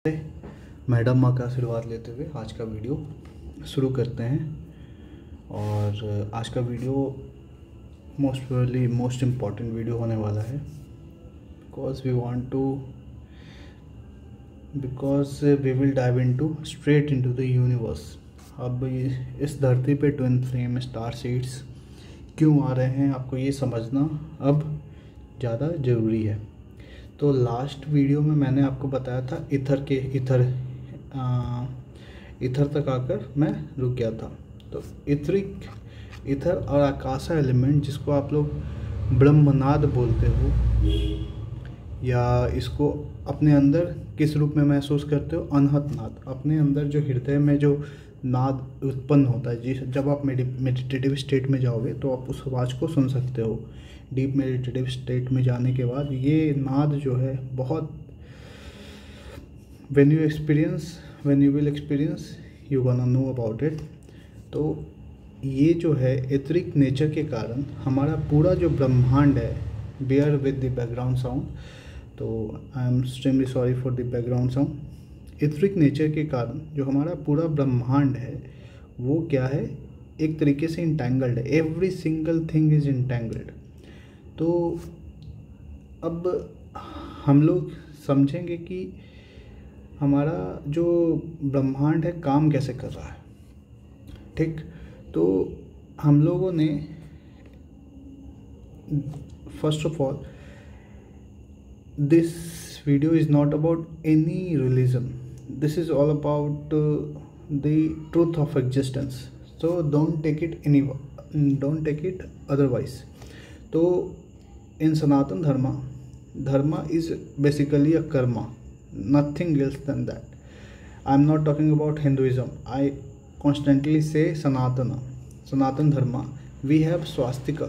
Madam माँ का आशीर्वाद लेते हुए आज का वीडियो शुरू करते हैं। और आज का वीडियो मोस्ट इम्पॉर्टेंट वीडियो होने वाला है because we will dive into straight into the universe. अब इस धरती पे ट्विन फ्लेम स्टार सीड्स क्यों आ रहे हैं, आपको ये समझना अब ज़्यादा ज़रूरी है। तो लास्ट वीडियो में मैंने आपको बताया था इथर तक आकर मैं रुक गया था। तो इथर और आकाशा एलिमेंट, जिसको आप लोग ब्रह्मनाद बोलते हो, या इसको अपने अंदर किस रूप में महसूस करते हो, अनहत नाद। अपने अंदर जो हृदय में जो नाद उत्पन्न होता है, जब आप मेडिटेटिव स्टेट में जाओगे तो आप उस आवाज़ को सुन सकते हो। डीप मेडिटेटिव स्टेट में जाने के बाद ये नाद जो है बहुत when you will experience you gonna know about it। तो ये जो है एथरिक नेचर के कारण हमारा पूरा जो ब्रह्मांड है, bear with the background sound, तो I am extremely sorry for the background sound. Etheric nature के कारण जो हमारा पूरा ब्रह्मांड है वो क्या है, एक तरीके से इंटैंगल्ड है। Every single thing is entangled. तो अब हम लोग समझेंगे कि हमारा जो ब्रह्मांड है काम कैसे कर रहा है। ठीक, तो हम लोगों ने first of all, this video is not about any religion, this is all about the truth of existence. So don't take it otherwise. तो in Sanatan dharma is basically a karma, nothing else than that. I'm not talking about Hinduism. I constantly say Sanatan dharma. We have swastika.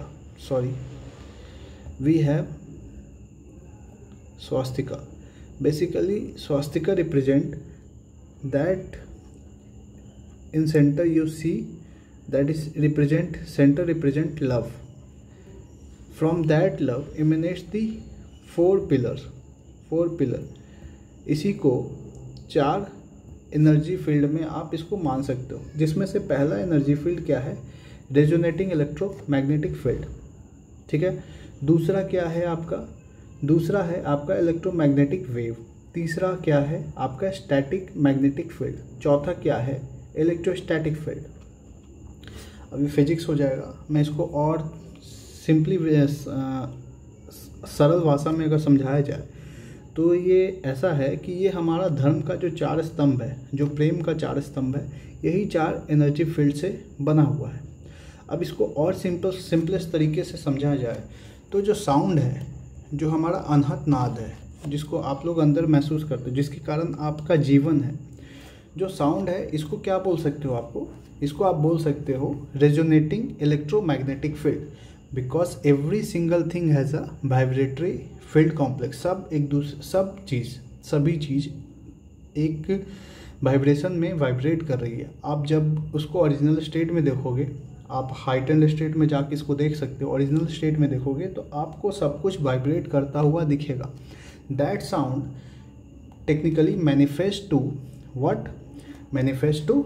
Basically swastika represent that in center you see, that is center represent love. From that love emanates the four pillar। इसी को 4 energy field में आप इसको मान सकते हो, जिसमें से पहला एनर्जी फील्ड क्या है, रेजोनेटिंग इलेक्ट्रोमैग्नेटिक फील्ड। ठीक है। दूसरा क्या है आपका, दूसरा है आपका इलेक्ट्रोमैग्नेटिक वेव। तीसरा क्या है आपका स्टैटिक मैग्नेटिक फील्ड। चौथा क्या है, इलेक्ट्रोस्टैटिक फील्ड। अभी फिजिक्स हो जाएगा, मैं इसको और सिंपली सरल भाषा में अगर समझाया जाए तो ये ऐसा है कि ये हमारा धर्म का जो 4 स्तंभ है, जो प्रेम का 4 स्तंभ है, यही 4 एनर्जी फील्ड से बना हुआ है। अब इसको और सिंपलेस्ट तरीके से समझा जाए तो जो साउंड है, जो हमारा अनहत नाद है, जिसको आप लोग अंदर महसूस करते हो, जिसके कारण आपका जीवन है, जो साउंड है, इसको क्या बोल सकते हो, इसको आप बोल सकते हो resonating electromagnetic field. Because every single thing has a vibratory field complex. सभी चीज़ एक वाइब्रेशन में वाइब्रेट कर रही है। आप जब उसको ओरिजिनल स्टेट में देखोगे, आप हाइटेंड स्टेट में जाके इसको देख सकते हो, ओरिजिनल स्टेट में देखोगे तो आपको सब कुछ वाइब्रेट करता हुआ दिखेगा। That sound technically manifest to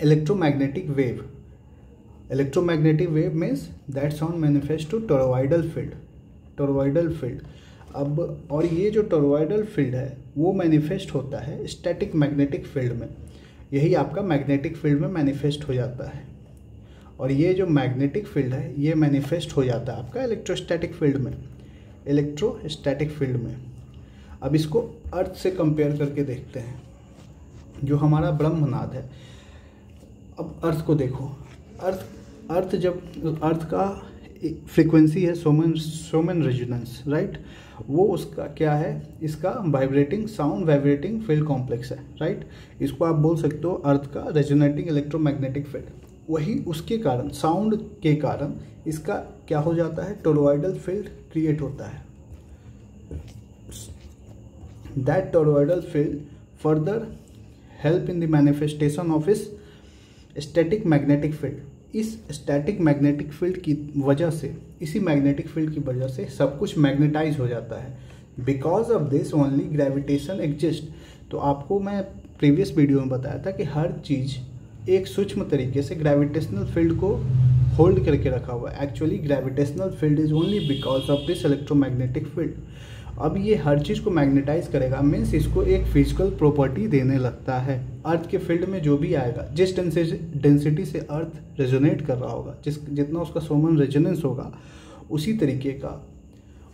electromagnetic wave. Electromagnetic wave means that sound manifest to toroidal field. अब और ये जो टोरॉइडल फील्ड है वो मैनिफेस्ट होता है स्टैटिक मैग्नेटिक फील्ड में। यही आपका मैग्नेटिक फील्ड में मैनिफेस्ट हो जाता है। और ये जो मैग्नेटिक फील्ड है ये मैनिफेस्ट हो जाता है आपका इलेक्ट्रोस्टैटिक फील्ड में। अब इसको अर्थ से कंपेयर करके देखते हैं, जो हमारा ब्रह्मनाद है। अब अर्थ को देखो, अर्थ का फ्रीक्वेंसी है सोमन रेजोनेंस, राइट। वो उसका क्या है, इसका वाइब्रेटिंग फील्ड कॉम्प्लेक्स है, राइट। इसको आप बोल सकते हो अर्थ का रेजोनेटिंग इलेक्ट्रोमैग्नेटिक फील्ड। वही उसके कारण, साउंड के कारण इसका क्या हो जाता है, टोरॉइडल फील्ड क्रिएट होता है। That toroidal field further help in the manifestation of this static magnetic field. इस स्टैटिक मैग्नेटिक फील्ड की वजह से, इसी मैग्नेटिक फील्ड की वजह से सब कुछ मैग्नेटाइज हो जाता है। Because of this only gravitation exist. तो आपको मैं प्रीवियस वीडियो में बताया था कि हर चीज़ एक सूक्ष्म तरीके से ग्रेविटेशनल फील्ड को होल्ड करके रखा हुआ है। Actually gravitational field is only because of this electromagnetic field. अब ये हर चीज़ को मैग्नेटाइज करेगा, मीन्स इसको एक फिजिकल प्रॉपर्टी देने लगता है। अर्थ के फील्ड में जो भी आएगा, जिस डेंसिटी से अर्थ रेजोनेट कर रहा होगा, जितना उसका सोमन रेजोनेंस होगा, उसी तरीके का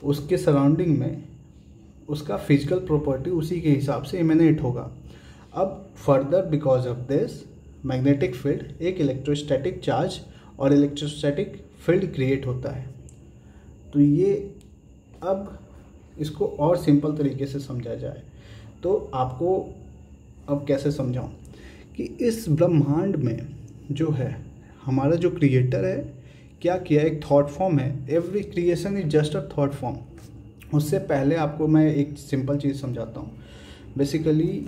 उसके सराउंडिंग में उसका फिजिकल प्रॉपर्टी उसी के हिसाब से इमिनेट होगा। अब further because of this magnetic field एक इलेक्ट्रोस्टैटिक चार्ज और इलेक्ट्रोस्टैटिक फील्ड क्रिएट होता है। तो ये अब इसको और सिंपल तरीके से समझा जाए तो आपको अब कैसे समझाऊं कि इस ब्रह्मांड में जो है हमारा जो क्रिएटर है क्या किया, एक थॉट फॉर्म है। Every creation is just a thought form. उससे पहले आपको मैं एक सिंपल चीज़ समझाता हूँ। बेसिकली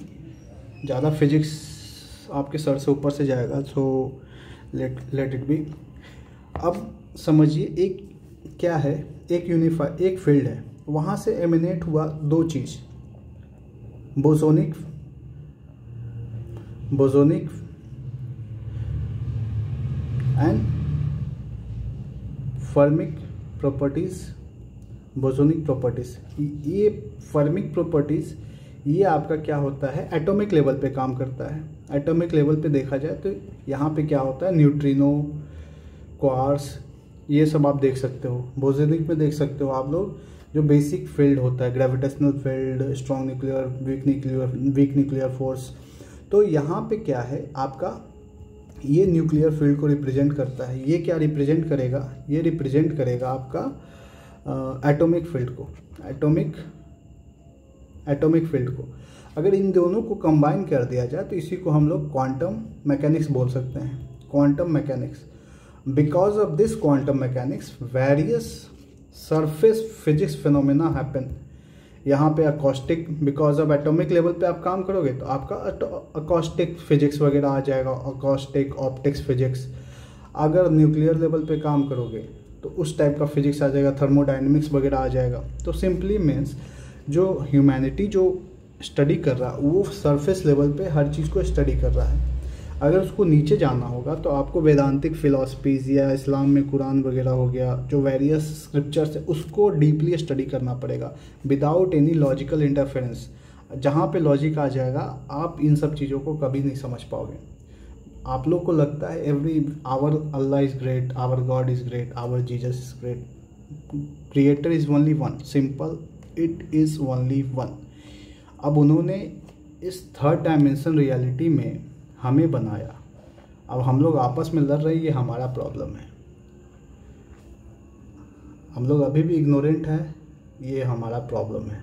ज़्यादा फिजिक्स आपके सर से ऊपर से जाएगा, सो लेट इट बी। अब समझिए एक क्या है, एक फील्ड है, वहाँ से एमिनेट हुआ दो चीज़, बोसोनिक एंड फर्मिक प्रॉपर्टीज़। बोसोनिक प्रॉपर्टीज़, ये फर्मिक प्रॉपर्टीज़ ये आपका क्या होता है, एटॉमिक लेवल पे काम करता है। एटॉमिक लेवल पे देखा जाए तो यहाँ पे क्या होता है, न्यूट्रिनो, क्वार्ट्स, ये सब आप देख सकते हो। बोसोनिक में देख सकते हो आप लोग जो बेसिक फील्ड होता है, gravitational field, strong nuclear, weak nuclear force. तो यहाँ पे क्या है आपका, ये न्यूक्लियर फील्ड को रिप्रेजेंट करता है। ये क्या रिप्रेजेंट करेगा, ये रिप्रेजेंट करेगा आपका एटॉमिक फील्ड को, एटॉमिक फील्ड को। अगर इन दोनों को कंबाइन कर दिया जाए तो इसी को हम लोग क्वांटम मैकेनिक्स बोल सकते हैं। Quantum mechanics, because of this quantum mechanics various surface physics phenomena happen. यहाँ पे acoustic, because of atomic level पे आप काम करोगे तो आपका अकॉस्टिक फिजिक्स वगैरह आ जाएगा, अकॉस्टिक ऑप्टिक्स फिजिक्स। अगर न्यूक्लियर लेवल पे काम करोगे तो उस टाइप का फिजिक्स आ जाएगा, थर्मोडाइनमिक्स वगैरह आ जाएगा। तो सिंपली मीन्स जो ह्यूमैनिटी जो स्टडी कर रहा है वो सरफेस लेवल पे हर चीज़ को स्टडी कर रहा है। अगर उसको नीचे जाना होगा तो आपको वेदांतिक फिलॉसफीज़ या इस्लाम में कुरान वगैरह हो गया, जो वेरियस स्क्रिप्चर्स है, उसको डीपली स्टडी करना पड़ेगा विदाउट एनी लॉजिकल इंटरफेरेंस। जहाँ पे लॉजिक आ जाएगा आप इन सब चीज़ों को कभी नहीं समझ पाओगे। आप लोग को लगता है our Allah is great, our God is great, our Jesus is great, creator is only one, simple, it is only one. अब उन्होंने इस थर्ड डायमेंशन रियलिटी में हमें बनाया। अब हम लोग आपस में लड़ रहे हैं, ये हमारा प्रॉब्लम है। हम लोग अभी भी इग्नोरेंट हैं, ये हमारा प्रॉब्लम है।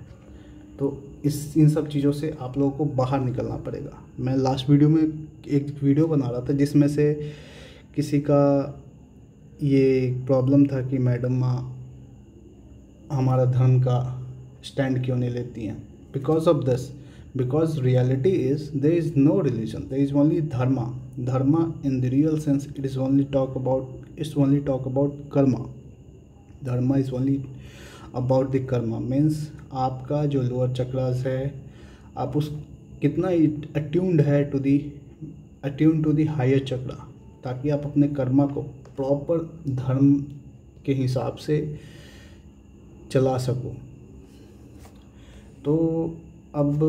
तो इन सब चीज़ों से आप लोगों को बाहर निकलना पड़ेगा। मैं लास्ट वीडियो में एक वीडियो बना रहा था जिसमें से किसी का ये प्रॉब्लम था कि मैडम हमारा धर्म का स्टैंड क्यों नहीं लेती हैं। Because of this, because reality is there is no religion, there is only dharma in the real sense. It's only talk about karma. Dharma is only about the karma, means आपका जो lower chakras है, आप उस कितना attuned है to the higher चक्रा, ताकि आप अपने कर्मा को प्रॉपर धर्म के हिसाब से चला सको। तो अब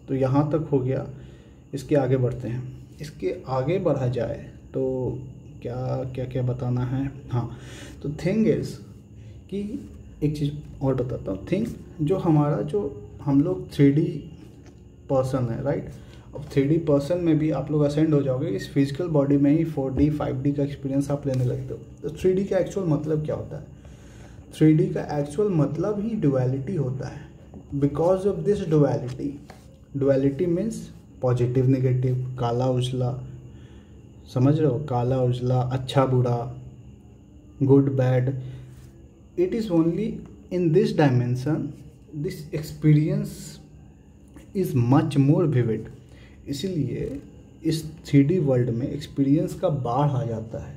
तो यहाँ तक हो गया। इसके आगे बढ़ते हैं। इसके आगे बढ़ा जाए तो क्या बताना है। हाँ, तो थिंग इज़ कि एक चीज़ और बताता हूँ। थिंग जो हम लोग 3D पर्सन है, राइट। अब 3D पर्सन में भी आप लोग असेंड हो जाओगे, इस फिजिकल बॉडी में ही 4D 5D का एक्सपीरियंस आप लेने लगते हो। तो 3D का एक्चुअल मतलब क्या होता है? 3D का एक्चुअल मतलब ही डुअलिटी होता है। Because of this duality means positive negative, काला उजला, समझ रहे हो, काला उजला, अच्छा बुरा, good bad. It is only in this dimension this experience is much more vivid. इसीलिए इस 3D वर्ल्ड में एक्सपीरियंस का बाढ़ आ जाता है।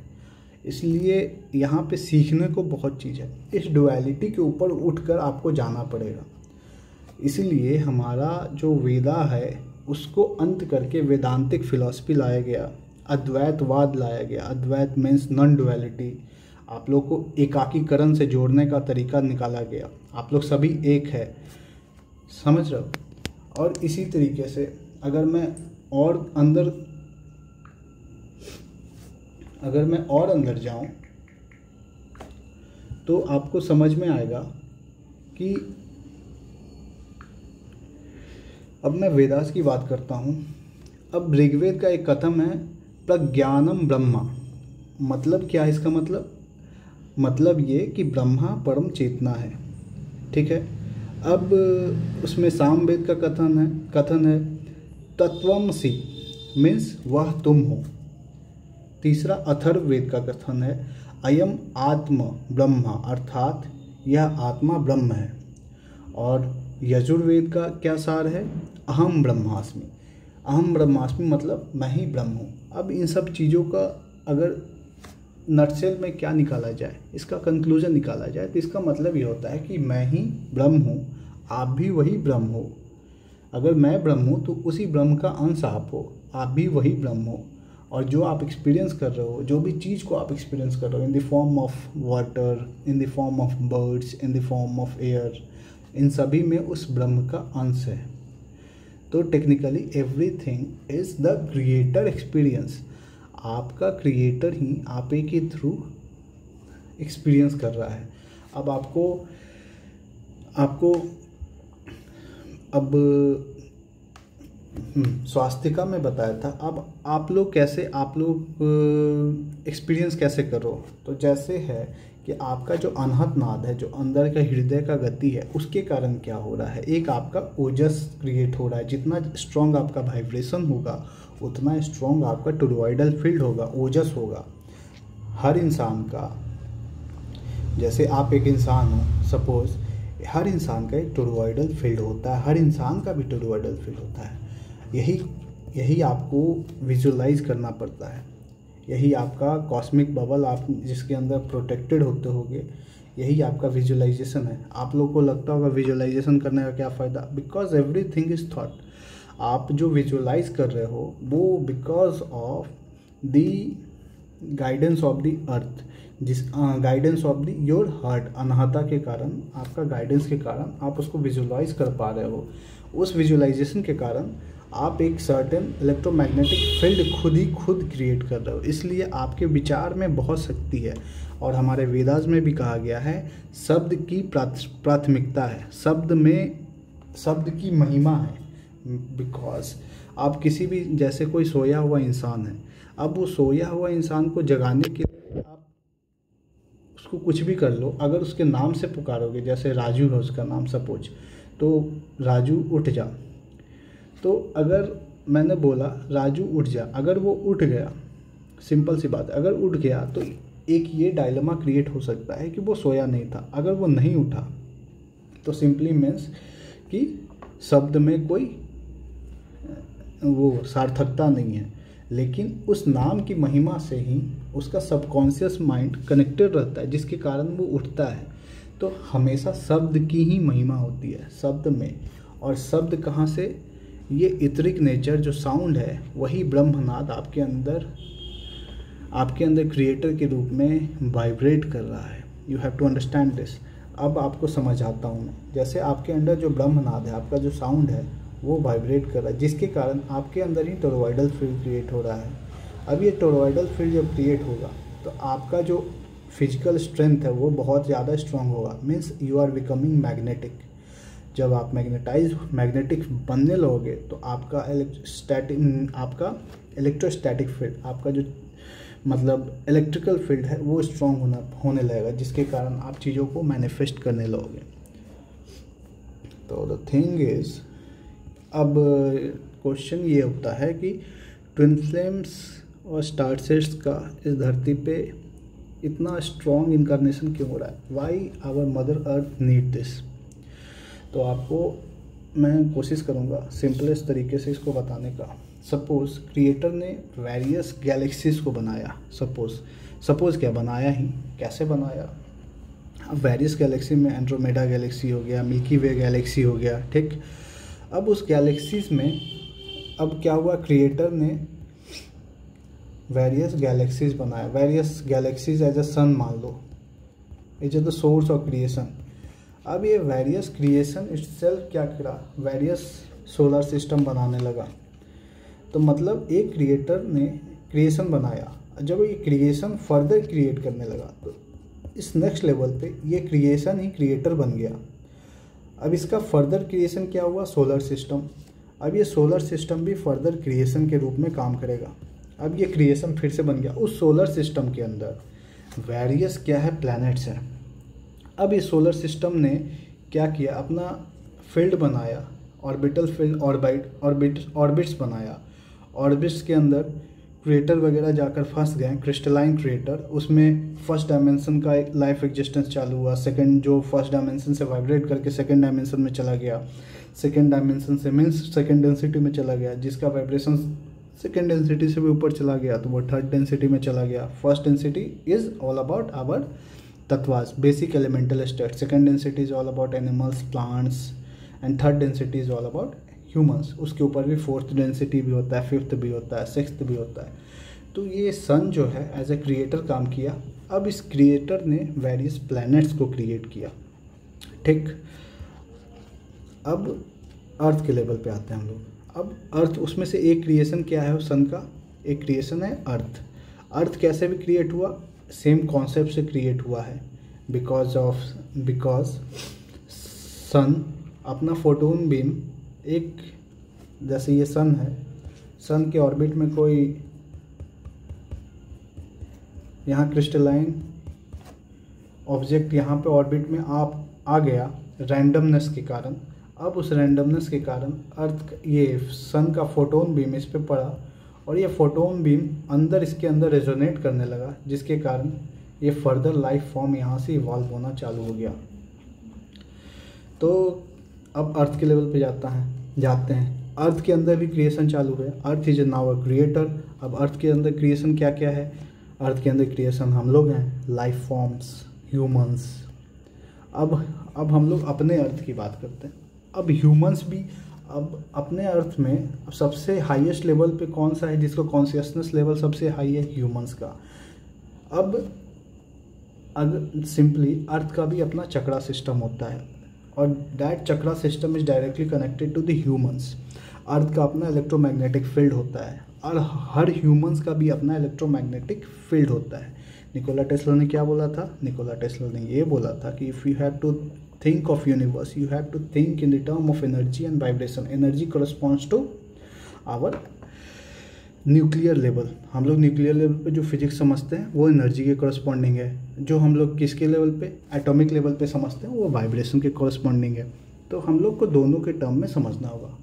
इसलिए यहाँ पे सीखने को बहुत चीज़ है। इस डुअलिटी के ऊपर उठकर आपको जाना पड़ेगा। इसलिए हमारा जो वेदा है उसको अंत करके वेदांतिक फिलॉसफी लाया गया, अद्वैतवाद लाया गया। अद्वैत मीन्स नॉन डुअलिटी। आप लोग को एकाकीकरण से जोड़ने का तरीका निकाला गया। आप लोग सभी एक है, समझ रहे हो। और इसी तरीके से अगर मैं और अंदर जाऊं तो आपको समझ में आएगा कि अब मैं वेदास की बात करता हूँ। अब ऋग्वेद का एक कथन है प्रज्ञानम ब्रह्मा। मतलब क्या है इसका मतलब ये कि ब्रह्मा परम चेतना है, ठीक है। अब उसमें सामवेद का कथन है तत्वमसि मीन्स वह तुम हो। तीसरा अथर्ववेद का कथन है अयम आत्म ब्रह्मा, अर्थात यह आत्मा ब्रह्म है। और यजुर्वेद का क्या सार है, अहम ब्रह्मास्मि। अहम ब्रह्मास्मि मतलब मैं ही ब्रह्म हूँ। अब इन सब चीज़ों का अगर नटसेल में क्या निकाला जाए, इसका कंक्लूजन निकाला जाए, तो इसका मतलब ये होता है कि मैं ही ब्रह्म हूँ, आप भी वही ब्रह्म हो। अगर मैं ब्रह्म हूँ तो उसी ब्रह्म का अंश आप हो, आप भी वही ब्रह्म हो। और जो आप एक्सपीरियंस कर रहे हो, जो भी चीज़ को आप एक्सपीरियंस कर रहे हो, in the form of water, in the form of birds, in the form of air, इन सभी में उस ब्रह्म का अंश है। तो technically everything is the creator experience. आपका क्रिएटर ही आप ही के थ्रू एक्सपीरियंस कर रहा है। अब आपको अब स्वास्तिका में बताया था। अब आप लोग एक्सपीरियंस कैसे करो, तो जैसे है कि आपका जो अनहत नाद है, जो अंदर का हृदय का गति है, उसके कारण क्या हो रहा है, एक आपका ओजस क्रिएट हो रहा है। जितना स्ट्रॉन्ग आपका वाइब्रेशन होगा उतना स्ट्रॉन्ग आपका टोरॉइडल फील्ड होगा, ओजस होगा। हर इंसान का, जैसे आप एक इंसान हो सपोज, हर इंसान का एक टोरॉइडल फील्ड होता है, हर इंसान का भी टोरॉइडल फील्ड होता है। यही आपको विजुअलाइज करना पड़ता है। यही आपका कॉस्मिक बबल, आप जिसके अंदर प्रोटेक्टेड होते होगे, यही आपका विजुअलाइजेशन है। आप लोग को लगता होगा विजुअलाइजेशन करने का क्या फ़ायदा, बिकॉज एवरीथिंग इज थॉट। आप जो विजुअलाइज कर रहे हो वो because of the guidance of the earth, guidance of the your heart. Anahata के कारण, आपका गाइडेंस के कारण आप उसको विजुअलाइज कर पा रहे हो। उस विजुअलाइजेशन के कारण आप एक सर्टेन इलेक्ट्रोमैग्नेटिक फील्ड खुद क्रिएट कर रहे हो। इसलिए आपके विचार में बहुत शक्ति है। और हमारे वेदास में भी कहा गया है शब्द की प्राथमिकता है, शब्द की महिमा है। बिकॉज आप किसी भी, जैसे कोई सोया हुआ इंसान है, अब वो सोया हुआ इंसान को जगाने के लिए आप उसको कुछ भी कर लो। अगर उसके नाम से पुकारोगे, जैसे राजू है उसका नाम सपोज, तो राजू उठ जा, तो अगर मैंने बोला राजू उठ जा, अगर वो उठ गया, सिंपल सी बात है, अगर उठ गया तो एक ये डायलेमा क्रिएट हो सकता है कि वो सोया नहीं था। अगर वो नहीं उठा तो सिंपली मीन्स कि शब्द में कोई वो सार्थकता नहीं है। लेकिन उस नाम की महिमा से ही उसका सबकॉन्शियस माइंड कनेक्टेड रहता है, जिसके कारण वो उठता है। तो हमेशा शब्द की ही महिमा होती है, शब्द में। और शब्द कहाँ से, ये इतरिक नेचर जो साउंड है वही ब्रह्मनाद आपके अंदर क्रिएटर के रूप में वाइब्रेट कर रहा है। You have to understand this. अब आपको समझ आता हूँ मैं। जैसे आपके अंदर जो ब्रह्मनाद है, आपका जो साउंड है वो वाइब्रेट कर रहा है, जिसके कारण आपके अंदर ही टोरॉइडल फील्ड क्रिएट हो रहा है। अब ये टोरॉइडल फील्ड जब क्रिएट होगा तो आपका जो फिजिकल स्ट्रेंथ है वो बहुत ज़्यादा स्ट्रांग होगा। Means you are becoming magnetic. जब आप मैग्नेटिक बनने लगोगे तो आपका इलेक्ट्रोस्टैटिक फील्ड, आपका जो मतलब इलेक्ट्रिकल फील्ड है वो स्ट्रांग होने लगेगा, जिसके कारण आप चीज़ों को मैनिफेस्ट करने लगोगे। तो द थिंग इज़, अब क्वेश्चन ये होता है कि ट्विन फ्लेम्स और स्टार सेट्स का इस धरती पे इतना स्ट्रॉन्ग इनकारनेशन क्यों हो रहा है, why our mother earth need this. तो आपको मैं कोशिश करूँगा सिंपलेस्ट तरीके से इसको बताने का। सपोज़ क्रिएटर ने वेरियस गैलेक्सीज़ को बनाया, सपोज़ क्या बनाया ही, कैसे बनाया, अब वेरियस गैलेक्सी में एंड्रोमेडा गैलेक्सी हो गया, मिल्की वे गैलेक्सी हो गया, ठीक। अब उस गैलेक्सीज में अब क्या हुआ, क्रिएटर ने वेरियस गैलेक्सीज बनाया। Various galaxies as a sun मान लो, is the source of creation. अब ये वेरियस क्रिएशन इटसेल्फ क्या करा, वेरियस सोलर सिस्टम बनाने लगा। तो मतलब एक क्रिएटर ने क्रिएशन बनाया, जब ये क्रिएशन फर्दर क्रिएट करने लगा तो इस नेक्स्ट लेवल पे ये क्रिएशन ही क्रिएटर बन गया। अब इसका फर्दर क्रिएशन क्या हुआ, सोलर सिस्टम। अब ये सोलर सिस्टम भी फर्दर क्रिएशन के रूप में काम करेगा। अब ये क्रिएशन फिर से बन गया। उस सोलर सिस्टम के अंदर वेरियस क्या है, प्लैनेट्स है। अब इस सोलर सिस्टम ने क्या किया, अपना फील्ड बनाया, ऑर्बिटल फील्ड, ऑर्बिट्स बनाया। ऑर्बिट्स के अंदर क्रिएटर वगैरह जाकर फंस गए, क्रिस्टलाइन क्रिएटर। उसमें फर्स्ट डायमेंशन का एक लाइफ एग्जिस्टेंस चालू हुआ। सेकंड जो फर्स्ट डायमेंशन से वाइब्रेट करके सेकंड डायमेंशन में चला गया, सेकंड डायमेंशन से मीन्स सेकंड डेंसिटी में चला गया, जिसका वाइब्रेशन सेकंड डेंसिटी से भी ऊपर चला गया तो वो थर्ड डेंसिटी में चला गया। First density is all about our तत्वास, basic elemental state. Second density is all about animals, plants, and third density is all about humans. उसके ऊपर भी फोर्थ डेंसिटी भी होता है, फिफ्थ भी होता है, सिक्स्थ भी होता है। तो ये सन जो है एज ए क्रिएटर काम किया। अब इस क्रिएटर ने वेरियस प्लैनेट्स को क्रिएट किया, ठीक। अब अर्थ के लेवल पे आते हैं हम लोग। अब अर्थ, उसमें से एक क्रिएशन क्या है सन का, एक क्रिएशन है अर्थ। अर्थ कैसे भी क्रिएट हुआ, सेम कॉन्सेप्ट से क्रिएट हुआ है। बिकॉज सन अपना फोटोन बीम, एक जैसे ये सन है, सन के ऑर्बिट में कोई यहाँ क्रिस्टलाइन ऑब्जेक्ट यहाँ पे ऑर्बिट में आप आ गया रैंडमनेस के कारण। अब उस रैंडमनेस के कारण अर्थ, ये सन का फोटोन बीम इस पे पड़ा और ये फोटोन बीम अंदर, इसके अंदर रेजोनेट करने लगा, जिसके कारण ये फर्दर लाइफ फॉर्म यहाँ से इवॉल्व होना चालू हो गया। तो अब अर्थ के लेवल पे जाते हैं। अर्थ के अंदर भी क्रिएशन चालू है। Earth is now a creator. अब अर्थ के अंदर क्रिएशन क्या क्या है, अर्थ के अंदर क्रिएशन हम लोग हैं, लाइफ फॉर्म्स, ह्यूमंस। अब हम लोग अपने अर्थ की बात करते हैं। अब ह्यूमंस भी, अब अपने अर्थ में अब सबसे हाईएस्ट लेवल पे कौन सा है, जिसका कॉन्शियसनेस लेवल सबसे हाई है, ह्यूमंस का। अब अगर सिंपली अर्थ का भी अपना चक्रा सिस्टम होता है और that chakra system is directly connected to the humans. Earth का अपना इलेक्ट्रोमैग्नेटिक फील्ड होता है और हर ह्यूमंस का भी अपना इलेक्ट्रोमैग्नेटिक फील्ड होता है। निकोला टेस्ला ने क्या बोला था, निकोला टेस्ला ने ये बोला था कि if you have to think of universe, you have to think in the term of energy and vibration. Energy corresponds to our nuclear level. हम लोग न्यूक्लियर लेवल पे जो फिजिक्स समझते हैं वो एनर्जी के कॉरस्पॉन्डिंग है। जो हम लोग किसके लेवल पे, एटॉमिक लेवल पे समझते हैं, वो वाइब्रेशन के कॉरस्पॉन्डिंग है। तो हम लोग को दोनों के टर्म में समझना होगा।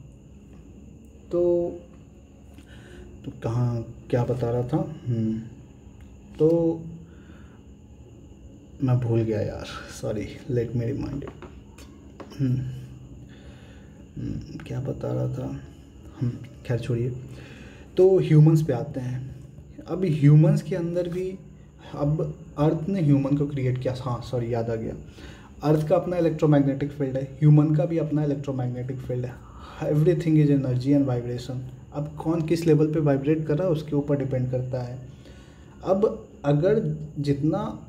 तो कहाँ क्या बता रहा था, तो मैं भूल गया यार, sorry, let me remind it. क्या बता रहा था, खैर छोड़िए। तो ह्यूमंस पे आते हैं। अब ह्यूमंस के अंदर भी, अब अर्थ ने ह्यूमन को क्रिएट किया, हाँ सॉरी याद आ गया। अर्थ का अपना इलेक्ट्रोमैग्नेटिक फील्ड है, ह्यूमन का भी अपना इलेक्ट्रोमैग्नेटिक फील्ड है। Everything is energy and vibration. अब कौन किस लेवल पे वाइब्रेट कर रहा है उसके ऊपर डिपेंड करता है। अब अगर जितना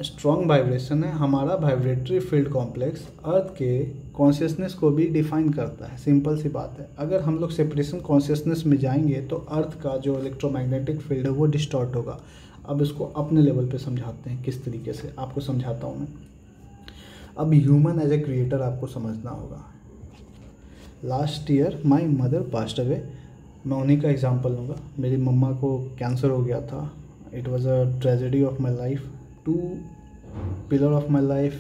स्ट्रॉन्ग वाइब्रेशन है, हमारा वाइब्रेटरी फील्ड कॉम्प्लेक्स अर्थ के कॉन्शियसनेस को भी डिफाइन करता है। सिंपल सी बात है। अगर हम लोग सेपरेशन कॉन्शियसनेस में जाएंगे तो अर्थ का जो इलेक्ट्रोमैग्नेटिक फील्ड है वो डिस्टॉर्ट होगा। अब इसको अपने लेवल पे समझाते हैं, किस तरीके से आपको समझाता हूँ मैं। अब ह्यूमन एज ए क्रिएटर आपको समझना होगा। Last year my mother passed away, मैं उन्हीं का एग्जाम्पल लूँगा। मेरी मम्मा को कैंसर हो गया था। It was a tragedy of my life. 2 pillar of my life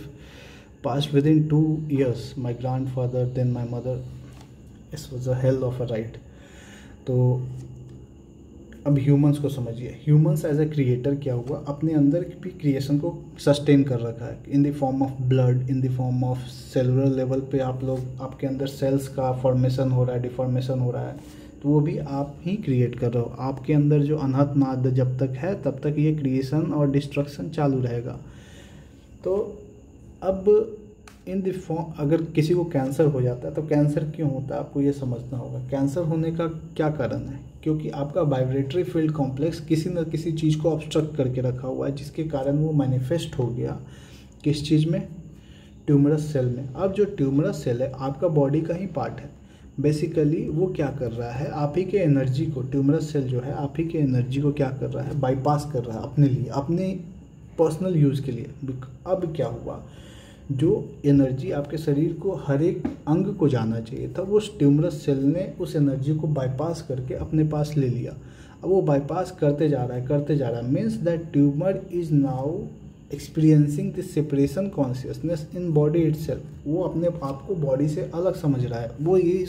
passed within 2 years. My grandfather, then my mother. This was a hell of a ride. तो अब ह्यूमंस को समझिए। ह्यूमंस एज ए क्रिएटर क्या हुआ, अपने अंदर भी creation को सस्टेन कर रखा है इन the form of blood, in the form of cellular level पे। आप लोग, आपके अंदर सेल्स का फॉर्मेशन हो रहा है, डिफॉर्मेशन हो रहा है, तो वो भी आप ही क्रिएट कर रहे हो। आपके अंदर जो अनहद नाद जब तक है तब तक ये क्रिएशन और डिस्ट्रक्शन चालू रहेगा। तो अब इन द फॉर्म, अगर किसी को कैंसर हो जाता है तो कैंसर क्यों होता है आपको ये समझना होगा। कैंसर होने का क्या कारण है, क्योंकि आपका वाइब्रेटरी फील्ड कॉम्प्लेक्स किसी न किसी चीज़ को ऑब्स्ट्रक्ट करके रखा हुआ है, जिसके कारण वो मैनिफेस्ट हो गया किस चीज़ में, ट्यूमरस सेल में। अब जो ट्यूमरस सेल है आपका बॉडी का ही पार्ट है, बेसिकली वो क्या कर रहा है, आप ही के एनर्जी को, ट्यूमरस सेल जो है आप ही के एनर्जी को क्या कर रहा है, बाईपास कर रहा है अपने लिए, अपने पर्सनल यूज़ के लिए। अब क्या हुआ, जो एनर्जी आपके शरीर को हर एक अंग को जाना चाहिए था, वो ट्यूमरस सेल ने उस एनर्जी को बाईपास करके अपने पास ले लिया। अब वो बाईपास करते जा रहा है, means that tumour is now experiencing the separation consciousness in body itself. वो अपने आप को बॉडी से अलग समझ रहा है। वो ये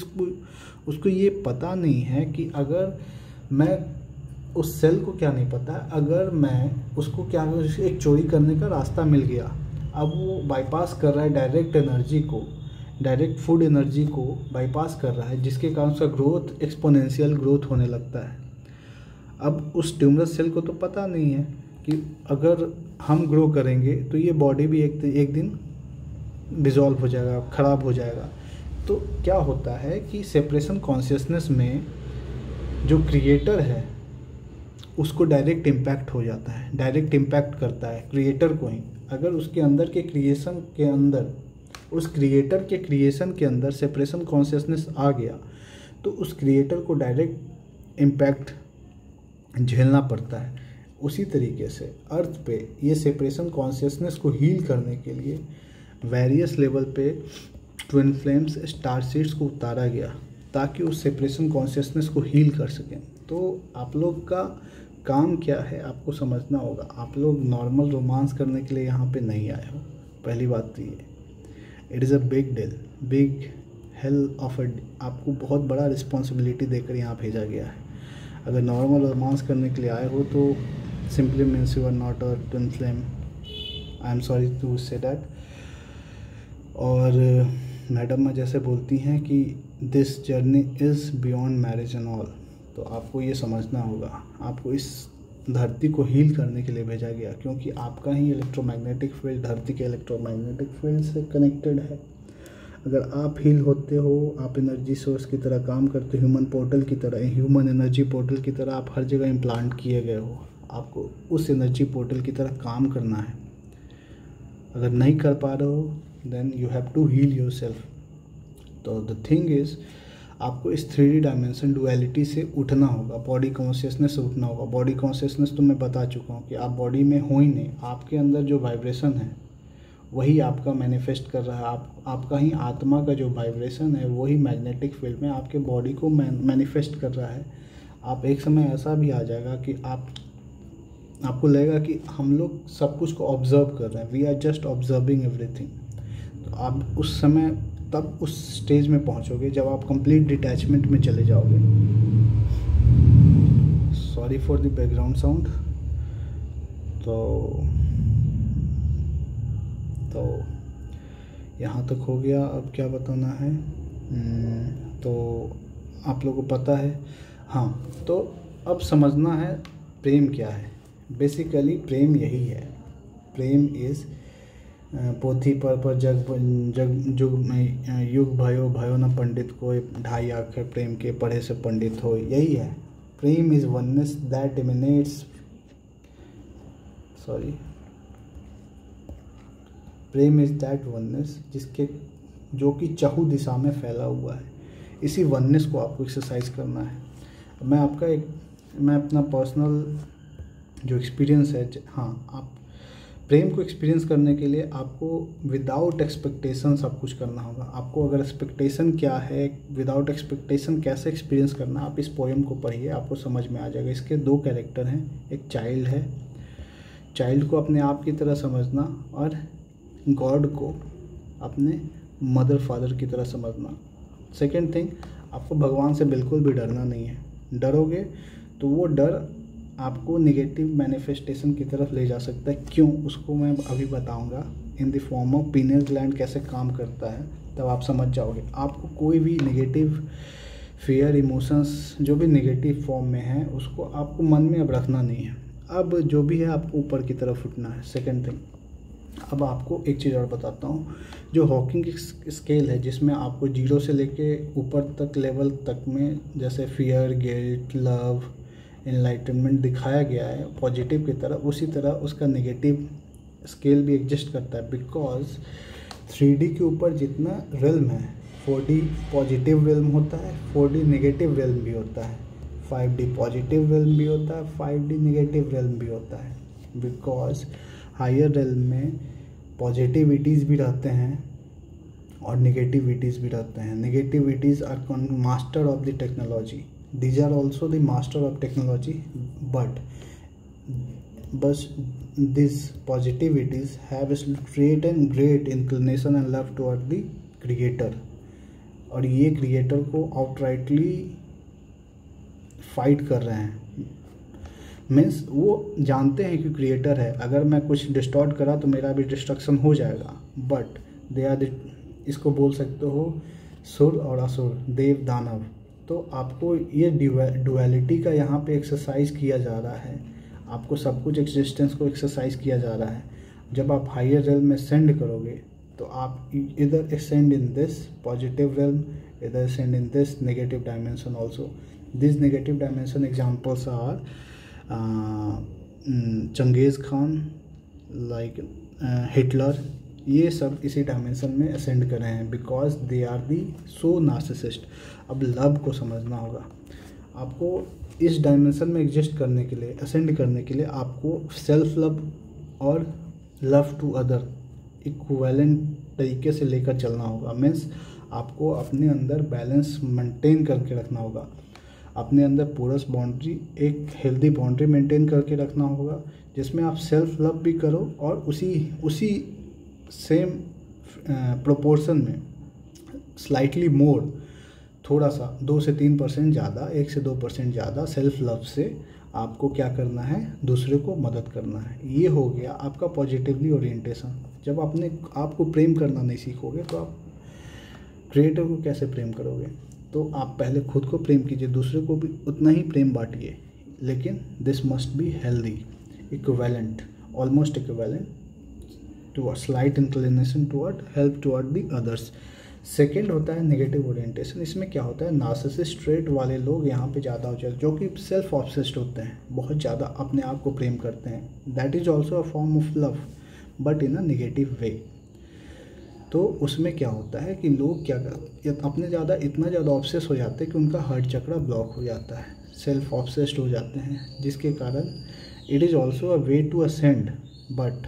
उसको ये पता नहीं है कि अगर मैं, उस सेल को क्या नहीं पता है, अगर मैं उसको क्या, एक चोरी करने का रास्ता मिल गया, अब वो बाईपास कर रहा है डायरेक्ट एनर्जी को, डायरेक्ट फूड एनर्जी को बाईपास कर रहा है, जिसके कारण उसका ग्रोथ एक्सपोनेंशियल ग्रोथ होने लगता है। अब उस ट्यूमरस सेल को तो पता नहीं है कि अगर हम ग्रो करेंगे तो ये बॉडी भी एक दिन डिज़ोल्व हो जाएगा, ख़राब हो जाएगा। तो क्या होता है कि सेपरेशन कॉन्शियसनेस में जो क्रिएटर है उसको डायरेक्ट इम्पैक्ट हो जाता है, डायरेक्ट इम्पैक्ट करता है क्रिएटर को ही। अगर उसके अंदर के क्रिएशन के अंदर, उस क्रिएटर के क्रिएशन के अंदर सेपरेशन कॉन्शियसनेस आ गया तो उस क्रिएटर को डायरेक्ट इम्पैक्ट झेलना पड़ता है। उसी तरीके से अर्थ पे ये सेपरेशन कॉन्शियसनेस को हील करने के लिए वेरियस लेवल पे ट्विन फ्लेम्स स्टार सीड्स को उतारा गया ताकि उस सेपरेशन कॉन्शियसनेस को हील कर सकें। तो आप लोग का काम क्या है आपको समझना होगा। आप लोग नॉर्मल रोमांस करने के लिए यहाँ पे नहीं आए हो, पहली बात तो ये। It is a big deal, big hell of a, आपको बहुत बड़ा रिस्पॉन्सिबिलिटी देकर यहाँ भेजा गया है। अगर नॉर्मल रोमांस करने के लिए आए हो तो simply means you are not a twin flame, I am sorry to say that. और मैडम जैसे बोलती हैं कि this journey is beyond marriage and all, तो आपको ये समझना होगा। आपको इस धरती को हील करने के लिए भेजा गया, क्योंकि आपका ही इलेक्ट्रोमैग्नेटिक फील्ड धरती के इलेक्ट्रोमैग्नेटिक फील्ड से कनेक्टेड है। अगर आप हील होते हो, आप एनर्जी सोर्स की तरह काम करते हो, ह्यूमन पोर्टल की तरह, ह्यूमन एनर्जी पोर्टल की तरह आप हर जगह इम्प्लांट किए गए हो, आपको उस एनर्जी पोर्टल की तरह काम करना है। अगर नहीं कर पा रहे हो then you have to heal yourself. तो द थिंग इज़, आपको इस 3D डायमेंशन डुअलिटी से उठना होगा, बॉडी कॉन्शियसनेस से उठना होगा। बॉडी कॉन्शियसनेस तो मैं बता चुका हूँ कि आप बॉडी में हो ही नहीं, आपके अंदर जो वाइब्रेशन है वही आपका मैनिफेस्ट कर रहा है। आपका ही आत्मा का जो वाइब्रेशन है वही मैग्नेटिक फील्ड में आपके बॉडी को मैनिफेस्ट कर रहा है। आप एक समय ऐसा भी आ जाएगा कि आपको लगेगा कि हम लोग सब कुछ को ऑब्जर्व कर रहे हैं, we are just observing everything. तो आप उस समय तब उस स्टेज में पहुंचोगे जब आप कंप्लीट डिटैचमेंट में चले जाओगे। Sorry for the background sound. तो यहाँ तक हो गया। अब क्या बताना है, तो आप लोगों को पता है। हाँ, तो अब समझना है प्रेम क्या है। बेसिकली प्रेम यही है, प्रेम इज़ पोथी पर जग युग भयो न पंडित को, ढाई आंखें प्रेम के पढ़े से पंडित हो। यही है prem is oneness that emanates, prem is that oneness जो कि चहु दिशा में फैला हुआ है। इसी वननेस को आपको एक्सरसाइज करना है। मैं अपना पर्सनल जो एक्सपीरियंस है, हाँ, आप प्रेम को एक्सपीरियंस करने के लिए आपको विदाउट एक्सपेक्टेशन सब कुछ करना होगा। आपको अगर एक्सपेक्टेशन क्या है, विदाउट एक्सपेक्टेशन कैसे एक्सपीरियंस करना, आप इस पोएम को पढ़िए, आपको समझ में आ जाएगा। इसके 2 कैरेक्टर हैं, एक चाइल्ड है, चाइल्ड को अपने आप की तरह समझना, और गॉड को अपने मदर फादर की तरह समझना। सेकेंड थिंग, आपको भगवान से बिल्कुल भी डरना नहीं है। डरोगे तो वो डर आपको नेगेटिव मैनिफेस्टेशन की तरफ ले जा सकता है। क्यों, उसको मैं अभी बताऊंगा। इन the form of pineal gland कैसे काम करता है तब आप समझ जाओगे। आपको कोई भी नेगेटिव फियर, इमोशंस जो भी नेगेटिव फॉर्म में है, उसको आपको मन में अब रखना नहीं है। अब जो भी है आपको ऊपर की तरफ उठना है। सेकेंड थिंग, अब आपको एक चीज़ और बताता हूँ, जो हॉकिंग स्केल है जिसमें आपको 0 से लेके ऊपर तक लेवल तक में जैसे फियर, गिल्ट, लव, एनलाइटनमेंट दिखाया गया है पॉजिटिव की तरह, उसी तरह उसका नेगेटिव स्केल भी एग्जिस्ट करता है। बिकॉज 3D के ऊपर जितना रिल्म है, 4D पॉजिटिव रिल्म होता है, 4D नेगेटिव रिल्म भी होता है, 5D पॉजिटिव रिल्म भी होता है, 5D नेगेटिव रिल्म भी होता है। बिकॉज हायर रिल्म में पॉजिटिविटीज़ भी रहते हैं और नेगेटिविटीज़ भी रहते हैं। Negativities are master of the technology, these are also the master of technology, but बस this positivities have straight and great inclination and love toward the creator, और ये क्रिएटर को आउटराइटली फाइट कर रहे हैं। मीन्स वो जानते हैं कि क्रिएटर है, अगर मैं कुछ डिस्टॉर्ट करा तो मेरा भी डिस्ट्रक्शन हो जाएगा, बट दे आर इसको बोल सकते हो सुर और असुर, देव दानव। तो आपको ये डुअलिटी का यहाँ पे एक्सरसाइज किया जा रहा है, आपको सब कुछ एग्जिस्टेंस को एक्सरसाइज किया जा रहा है। जब आप हायर रिल्म में सेंड करोगे तो आप इधर ascend in this positive realm, इधर ascend in this negative dimension also. This negative dimension examples are Genghis Khan, like Hitler, ये सब इसी डायमेंशन में असेंड कर रहे हैं because they are the so narcissist. अब लव को समझना होगा, आपको इस डायमेंशन में एग्जिस्ट करने के लिए, असेंड करने के लिए आपको सेल्फ लव और लव टू अदर इक्विवेलेंट तरीके से लेकर चलना होगा। मीन्स आपको अपने अंदर बैलेंस मेंटेन करके रखना होगा, अपने अंदर पोरस बाउंड्री, एक हेल्दी बाउंड्री मेंटेन करके रखना होगा जिसमें आप सेल्फ लव भी करो और उसी सेम प्रोपोर्शन में स्लाइटली मोर, थोड़ा सा 2 से 3% ज़्यादा, 1 से 2% ज़्यादा सेल्फ लव से आपको क्या करना है, दूसरे को मदद करना है। ये हो गया आपका पॉजिटिवली ओरिएंटेशन। जब अपने आपको प्रेम करना नहीं सीखोगे तो आप क्रिएटर को कैसे प्रेम करोगे? तो आप पहले खुद को प्रेम कीजिए, दूसरे को भी उतना ही प्रेम बांटिए, लेकिन this must be healthy, equivalent, almost equivalent to a slight inclination toward help toward the others. Second होता है नेगेटिव ओरिएंटेशन। इसमें क्या होता है, नार्सिसिस्ट ट्रेट वाले लोग यहाँ पे ज़्यादा हो जाते हैं, जो कि सेल्फ ऑब्सेस्ड होते हैं, बहुत ज़्यादा अपने आप को प्रेम करते हैं। That is also a form of love but in a negative way. तो उसमें क्या होता है कि लोग क्या इतना ज़्यादा ऑब्सेस हो जाते हैं कि उनका हार्ट चक्र ब्लॉक हो जाता है, सेल्फ ऑब्सेस्ड हो जाते हैं, जिसके कारण it is also a way to ascend. But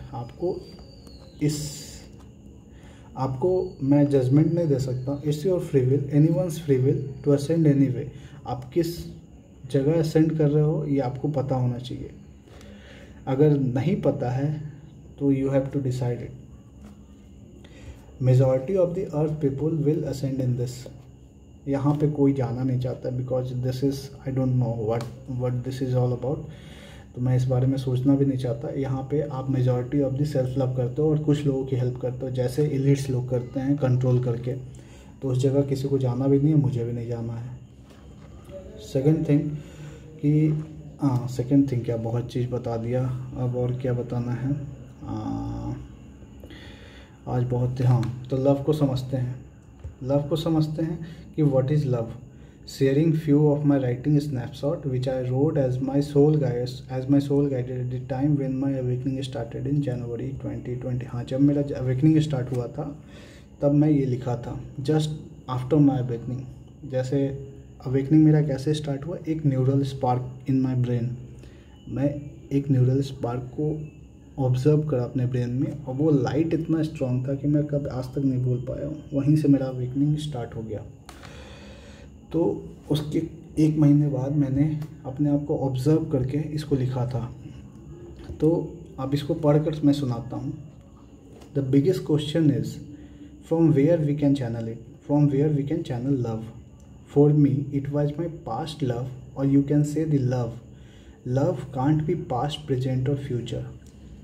आपको मैं जजमेंट नहीं दे सकता, it's your free will, anyone's free will to ascend any way. आप किस जगह असेंड कर रहे हो ये आपको पता होना चाहिए। अगर नहीं पता है तो you have to decide it. Majority of the earth people will ascend in this. यहाँ पे कोई जाना नहीं चाहता because this is, I don't know what this is all about, तो मैं इस बारे में सोचना भी नहीं चाहता। यहाँ पे आप majority of the self love करते हो और कुछ लोगों की हेल्प करते हो, जैसे एलिट्स लोग करते हैं कंट्रोल करके। तो उस जगह किसी को जाना भी नहीं है, मुझे भी नहीं जाना है। सेकंड थिंग क्या, बहुत चीज़ बता दिया, अब और क्या बताना है आज बहुत। हाँ, तो लव को समझते हैं कि what is love. Sharing few of my writing snapshot which I wrote as my soul guided at the time when my awakening started in January 2020। हाँ, जब मेरा awakening स्टार्ट हुआ था तब मैं ये लिखा था, just after my awakening। जैसे awakening मेरा कैसे स्टार्ट हुआ, एक neural spark in my brain, मैं एक न्यूरल स्पार्क को ऑब्जर्व करा अपने ब्रेन में, और वो लाइट इतना स्ट्रॉन्ग था कि मैं कब आज तक नहीं भूल पाया हूँ। वहीं से मेरा awakening स्टार्ट हो गया। तो उसके 1 महीने बाद मैंने अपने आप को ऑब्ज़र्व करके इसको लिखा था। तो अब इसको पढ़कर मैं सुनाता हूँ। The biggest question is from where we can channel love. For me it was my past love, और you can say the love can't be past, present और फ्यूचर।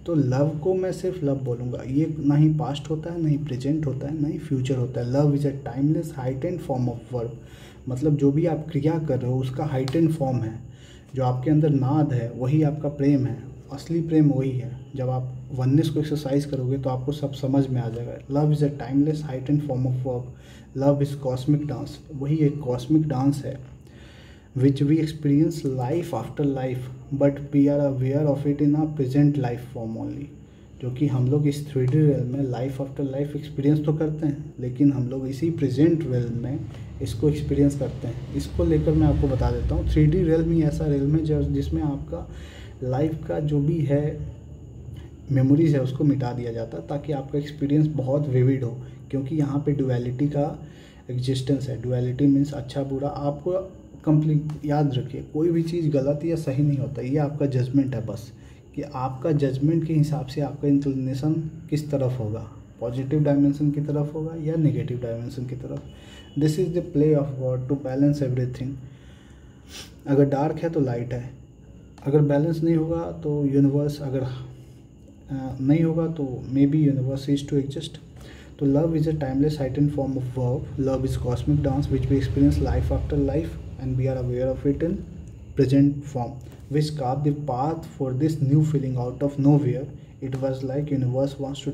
तो लव को मैं सिर्फ लव बोलूँगा, ये ना ही पास्ट होता है, ना ही प्रेजेंट होता है, ना ही फ्यूचर होता है। Love is a timeless heightened form of verb. मतलब जो भी आप क्रिया कर रहे हो उसका हाइटेंड फॉर्म है, जो आपके अंदर नाद है वही आपका प्रेम है, असली प्रेम वही है। जब आप वननेस को एक्सरसाइज करोगे तो आपको सब समझ में आ जाएगा। Love is a timeless height and form of verb. Love is cosmic dance, वही एक कॉस्मिक डांस है which we experience life after life, but we are aware of it in a present life form only. जो कि हम लोग इस 3D real में life after life experience तो करते हैं, लेकिन हम लोग इसी प्रेजेंट रियल में इसको एक्सपीरियंस करते हैं। इसको लेकर मैं आपको बता देता हूँ, 3D रियल में ऐसा रियल में जिसमें आपका लाइफ का जो भी है मेमोरीज है उसको मिटा दिया जाता है, ताकि आपका एक्सपीरियंस बहुत विविड हो। क्योंकि यहाँ पे डुअलिटी का एग्जिस्टेंस है। डुअलिटी मीन्स अच्छा बुरा। आपको कंप्लीट याद रखिए, कोई भी चीज़ गलत या सही नहीं होता, ये आपका जजमेंट है बस, कि आपका जजमेंट के हिसाब से आपका इंक्लिनेशन किस तरफ होगा, पॉजिटिव डायमेंशन की तरफ होगा या नेगेटिव डायमेंशन की तरफ। This is the play of God to balance everything. अगर डार्क है तो लाइट है, अगर बैलेंस नहीं होगा तो यूनिवर्स, अगर नहीं होगा तो maybe universe is to exist. तो love is a timeless heightened form of verb. Love is cosmic dance which we experience life after life and we are aware of it in present form, which carved the path for this new feeling out of nowhere. It was like universe wants to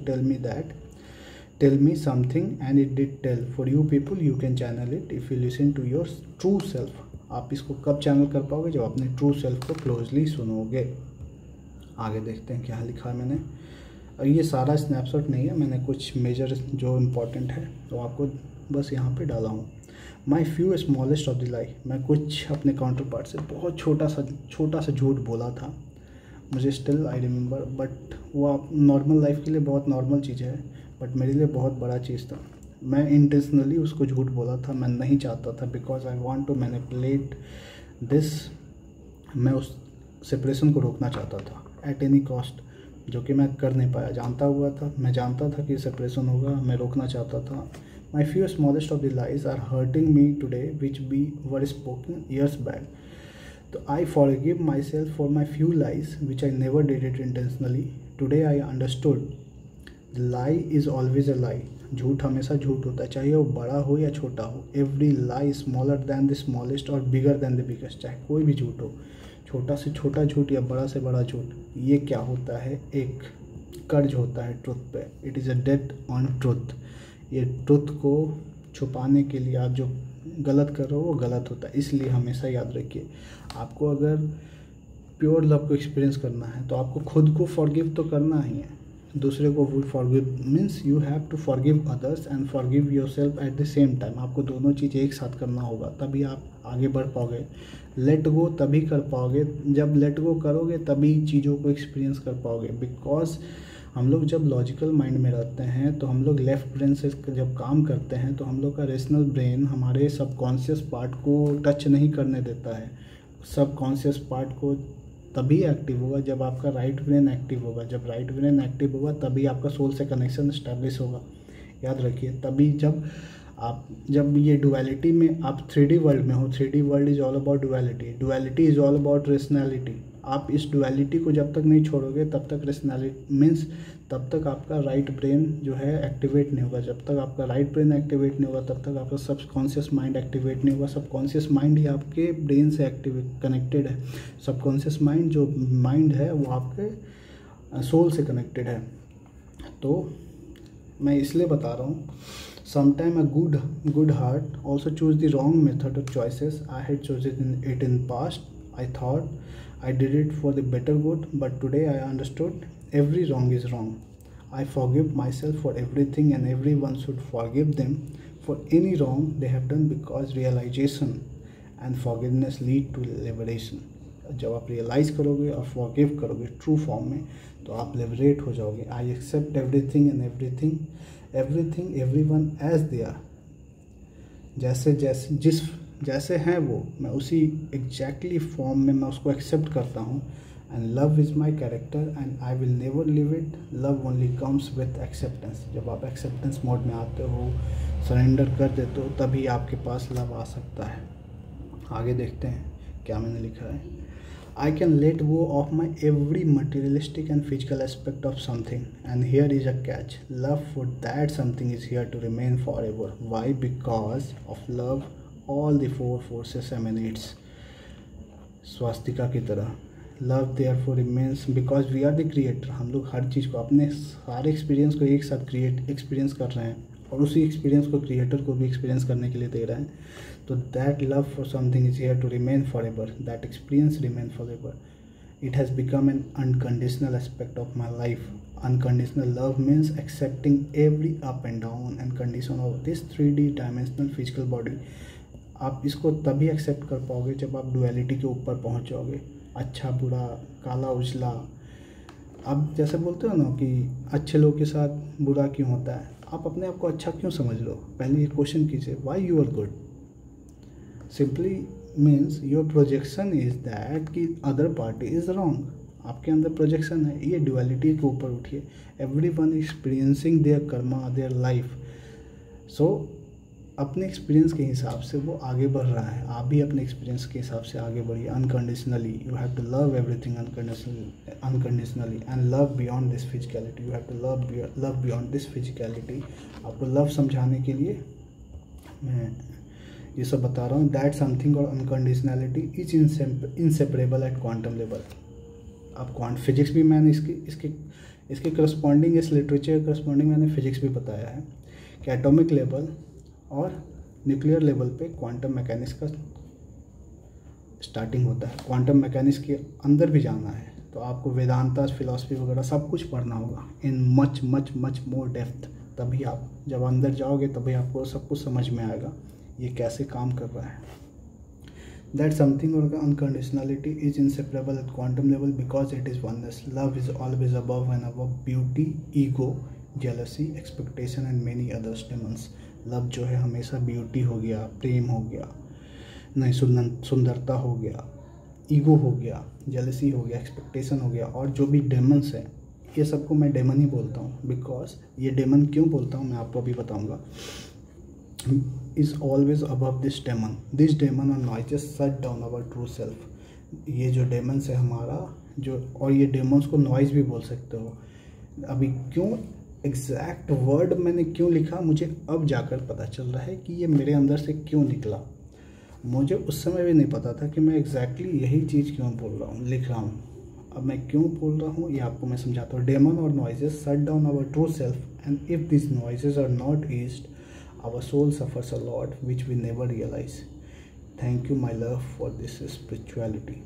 tell me something, and it did tell. For you people, you can channel it if you listen to your true self. आप इसको कब channel कर पाओगे? जब अपने true self को closely सुनोगे। आगे देखते हैं क्या लिखा है मैंने। और ये सारा स्नैपशॉट नहीं है, मैंने कुछ मेजर जो इम्पोर्टेंट है तो आपको बस यहाँ पे डाला हूँ। My few smallest of the lie. मैं कुछ अपने काउंटर पार्ट से बहुत छोटा सा झूठ बोला था, मुझे स्टिल आई रिमेंबर। बट वो आप नॉर्मल लाइफ के लिए बहुत नॉर्मल चीज़ है, बट मेरे लिए बहुत बड़ा चीज़ था। मैं इंटेंशनली उसको झूठ बोला था, मैं नहीं चाहता था, because I want to manipulate this. मैं उस सेपरेशन को रोकना चाहता था एट एनी कॉस्ट, जो कि मैं कर नहीं पाया। मैं जानता था कि सेपरेशन होगा, मैं रोकना चाहता था। My few smallest of the lies are hurting me today which be were spoken years back. तो I forgive myself for my few lies which I never did it intentionally. Today I understood the lie is always a lie. झूठ हमेशा झूठ होता है, चाहे वो बड़ा हो या छोटा हो। Every lie smaller than the smallest और बिगर दैन द बिगेस्ट। चाहे कोई भी झूठ हो, छोटा से छोटा झूठ या बड़ा से बड़ा झूठ, ये क्या होता है? एक कर्ज होता है ट्रुथ पे। It is a date on truth. ये ट्रुथ को छुपाने के लिए आप जो गलत कर रहे हो वो गलत होता है। इसलिए हमेशा याद रखिए, आपको अगर प्योर लव को एक्सपीरियंस करना है तो आपको खुद को फॉरगिव तो करना ही है। दूसरे को forgive means you have to forgive others and forgive yourself at the same time. आपको दोनों चीज़ एक साथ करना होगा, तभी आप आगे बढ़ पाओगे। लेट गो तभी कर पाओगे, जब लेट गो करोगे तभी चीज़ों को एक्सपीरियंस कर पाओगे। बिकॉज हम लोग जब लॉजिकल माइंड में रहते हैं तो हम लोग लेफ़्ट ब्रेन से जब काम करते हैं तो हम लोग का रेशनल ब्रेन हमारे सबकॉन्शियस पार्ट को टच नहीं करने देता है। सबकॉन्शियस पार्ट को तभी एक्टिव होगा जब आपका राइट ब्रेन एक्टिव होगा। जब राइट ब्रेन एक्टिव होगा तभी आपका सोल से कनेक्शन इस्टेब्लिश होगा। याद रखिए, तभी जब ये डुअलिटी में आप 3D वर्ल्ड में हो। 3D world is all about duality. Duality is all about rationality. आप इस डुअलिटी को जब तक नहीं छोड़ोगे तब तक रेशनैलिटी मीन्स तब तक आपका राइट ब्रेन जो है एक्टिवेट नहीं होगा। जब तक आपका राइट ब्रेन एक्टिवेट नहीं होगा तब तक आपका सबकॉन्शियस माइंड एक्टिवेट नहीं होगा। सबकॉन्शियस माइंड ही आपके ब्रेन से कनेक्टेड है। सबकॉन्शियस माइंड जो माइंड है वो आपके सोल से कनेक्टेड है। तो मैं इसलिए बता रहा हूँ, sometime a good heart also choose the wrong method of choices. I had chosen it in past. I thought I did it for the better good, but today I understood every wrong is wrong. I forgive myself for everything and everyone should forgive them for any wrong they have done, because realization and forgiveness lead to liberation. जब आप realise करोगे और forgive करोगे true form में तो आप liberate हो जाओगे। I accept everything and everything everyone as they are. जैसे हैं वो, मैं उसी एग्जैक्टली फॉर्म में मैं उसको एक्सेप्ट करता हूँ। And love is my character and I will never live it. Love only comes with acceptance. जब आप एक्सेप्टेंस मोड में आते हो, सरेंडर कर देते हो, तभी आपके पास लव आ सकता है। आगे देखते हैं क्या मैंने लिखा है। I can let go of my every materialistic and physical aspect of something, and here is a catch. Love for that something is here to remain forever. Why? Because of love all the four forces emanates। स्वास्तिका की तरह love therefore remains because we are the creator. हम लोग हर चीज़ को, अपने सारे experience को एक साथ एक्सपीरियंस कर रहे हैं और उसी एक्सपीरियंस को क्रिएटर को भी एक्सपीरियंस करने के लिए दे रहे हैं। तो that love for something is here to remain forever, that experience remain forever. It has become an unconditional aspect of my life. Unconditional love means accepting every up and down and condition of this 3D dimensional physical body. आप इसको तभी accept कर पाओगे जब आप duality के ऊपर पहुंच जाओगे, अच्छा बुरा, काला उजला. आप जैसे बोलते हो ना कि अच्छे लोग के साथ बुरा क्यों होता है, आप अपने आप को अच्छा क्यों समझ लो, पहले ये क्वेश्चन कीजिए, why you are good. Simply means your projection is that कि अदर पार्टी इज़ रॉन्ग. आपके अंदर प्रोजेक्शन है, ये ड्युअलिटी के ऊपर उठिए. Everyone experiencing their karma, their life. So अपने एक्सपीरियंस के हिसाब से वो आगे बढ़ रहा है, आप भी अपने एक्सपीरियंस के हिसाब से आगे बढ़िए unconditionally. You have to love everything unconditionally and love beyond this physicality. You have to love beyond this physicality. आपको लव समझाने के लिए मैं ये सब बता रहा हूँ. दैट समथिंग और unconditionality is inseparable at quantum level. अब क्वांट फिजिक्स भी मैंने इसके करस्पॉन्डिंग, इस लिटरेचर करस्पॉन्डिंग मैंने फिजिक्स भी बताया है कि एटॉमिक लेवल और न्यूक्लियर लेवल पे क्वांटम मैकेनिक्स का स्टार्टिंग होता है. क्वांटम मैकेनिक्स के अंदर भी जाना है तो आपको वेदांता, फिलॉसफी वगैरह सब कुछ पढ़ना होगा in much much much more depth. तभी आप जब अंदर जाओगे तभी आपको सब कुछ समझ में आएगा ये कैसे काम कर रहा है. दैट समथिंग और unconditionality is inseparable at quantum level because it is oneness. Love is always above and above beauty, ego, jealousy, expectation and many others demons. Love जो है हमेशा ब्यूटी हो गया, प्रेम हो गया, नहीं सुंदरता हो गया, ईगो हो गया, जेलसी हो गया, एक्सपेक्टेशन हो गया, और जो भी डेमन्स हैं ये सबको मैं डेमन ही बोलता हूँ. बिकॉज ये डेमन क्यों बोलता हूँ मैं आपको अभी बताऊँगा. is always above this demon. This demon or noise just shut down our true self. ये जो डेमन्स है हमारा जो, और ये डेमन्स को नॉइज़ भी बोल सकते हो. अभी क्यों एग्जैक्ट वर्ड मैंने क्यों लिखा मुझे अब जाकर पता चल रहा है कि ये मेरे अंदर से क्यों निकला. मुझे उस समय भी नहीं पता था कि मैं एग्जैक्टली यही चीज़ क्यों बोल रहा हूँ, लिख रहा हूँ. अब मैं क्यों बोल रहा हूँ ये आपको मैं समझाता हूँ. डेमन और noises shut down our true self and if this noises are not eased our soul suffers a lot which we never realize. Thank you my love for this spirituality.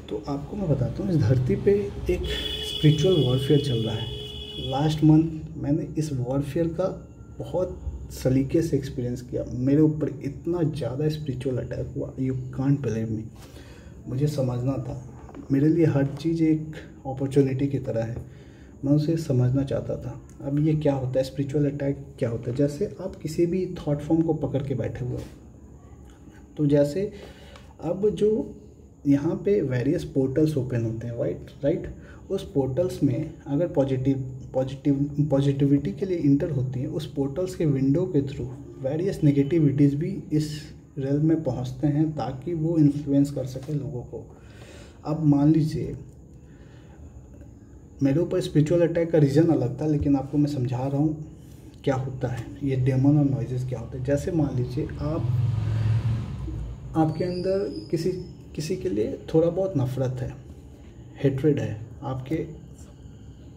तो आपको मैं बताता हूँ इस धरती पे एक स्पिरिचुअल वॉरफेयर चल रहा है. लास्ट मंथ मैंने इस वॉरफेयर का बहुत सलीके से एक्सपीरियंस किया. मेरे ऊपर इतना ज़्यादा स्पिरिचुअल अटैक हुआ, यू कांट बिलीव मी. मुझे समझना था, मेरे लिए हर चीज़ एक अपॉर्चुनिटी की तरह है, मैं उसे समझना चाहता था. अब ये क्या होता है, स्पिरिचुअल अटैक क्या होता है. जैसे आप किसी भी थॉट फॉर्म को पकड़ के बैठे हुए हो, तो जैसे अब जो यहाँ पे वेरियस पोर्टल्स ओपन होते हैं, राइट. उस पोर्टल्स में अगर पॉजिटिविटी के लिए इंटर होती है, उस पोर्टल्स के विंडो के थ्रू वेरियस नेगेटिविटीज़ भी इस रेल में पहुँचते हैं ताकि वो इन्फ्लुएंस कर सके लोगों को. अब मान लीजिए मेरे ऊपर स्पिरिचुअल अटैक का रीज़न अलग था, लेकिन आपको मैं समझा रहा हूँ क्या होता है ये डेमन और नॉइजेस क्या होते हैं. जैसे मान लीजिए आपके अंदर किसी के लिए थोड़ा बहुत नफ़रत है, हेट्रेड है, आपके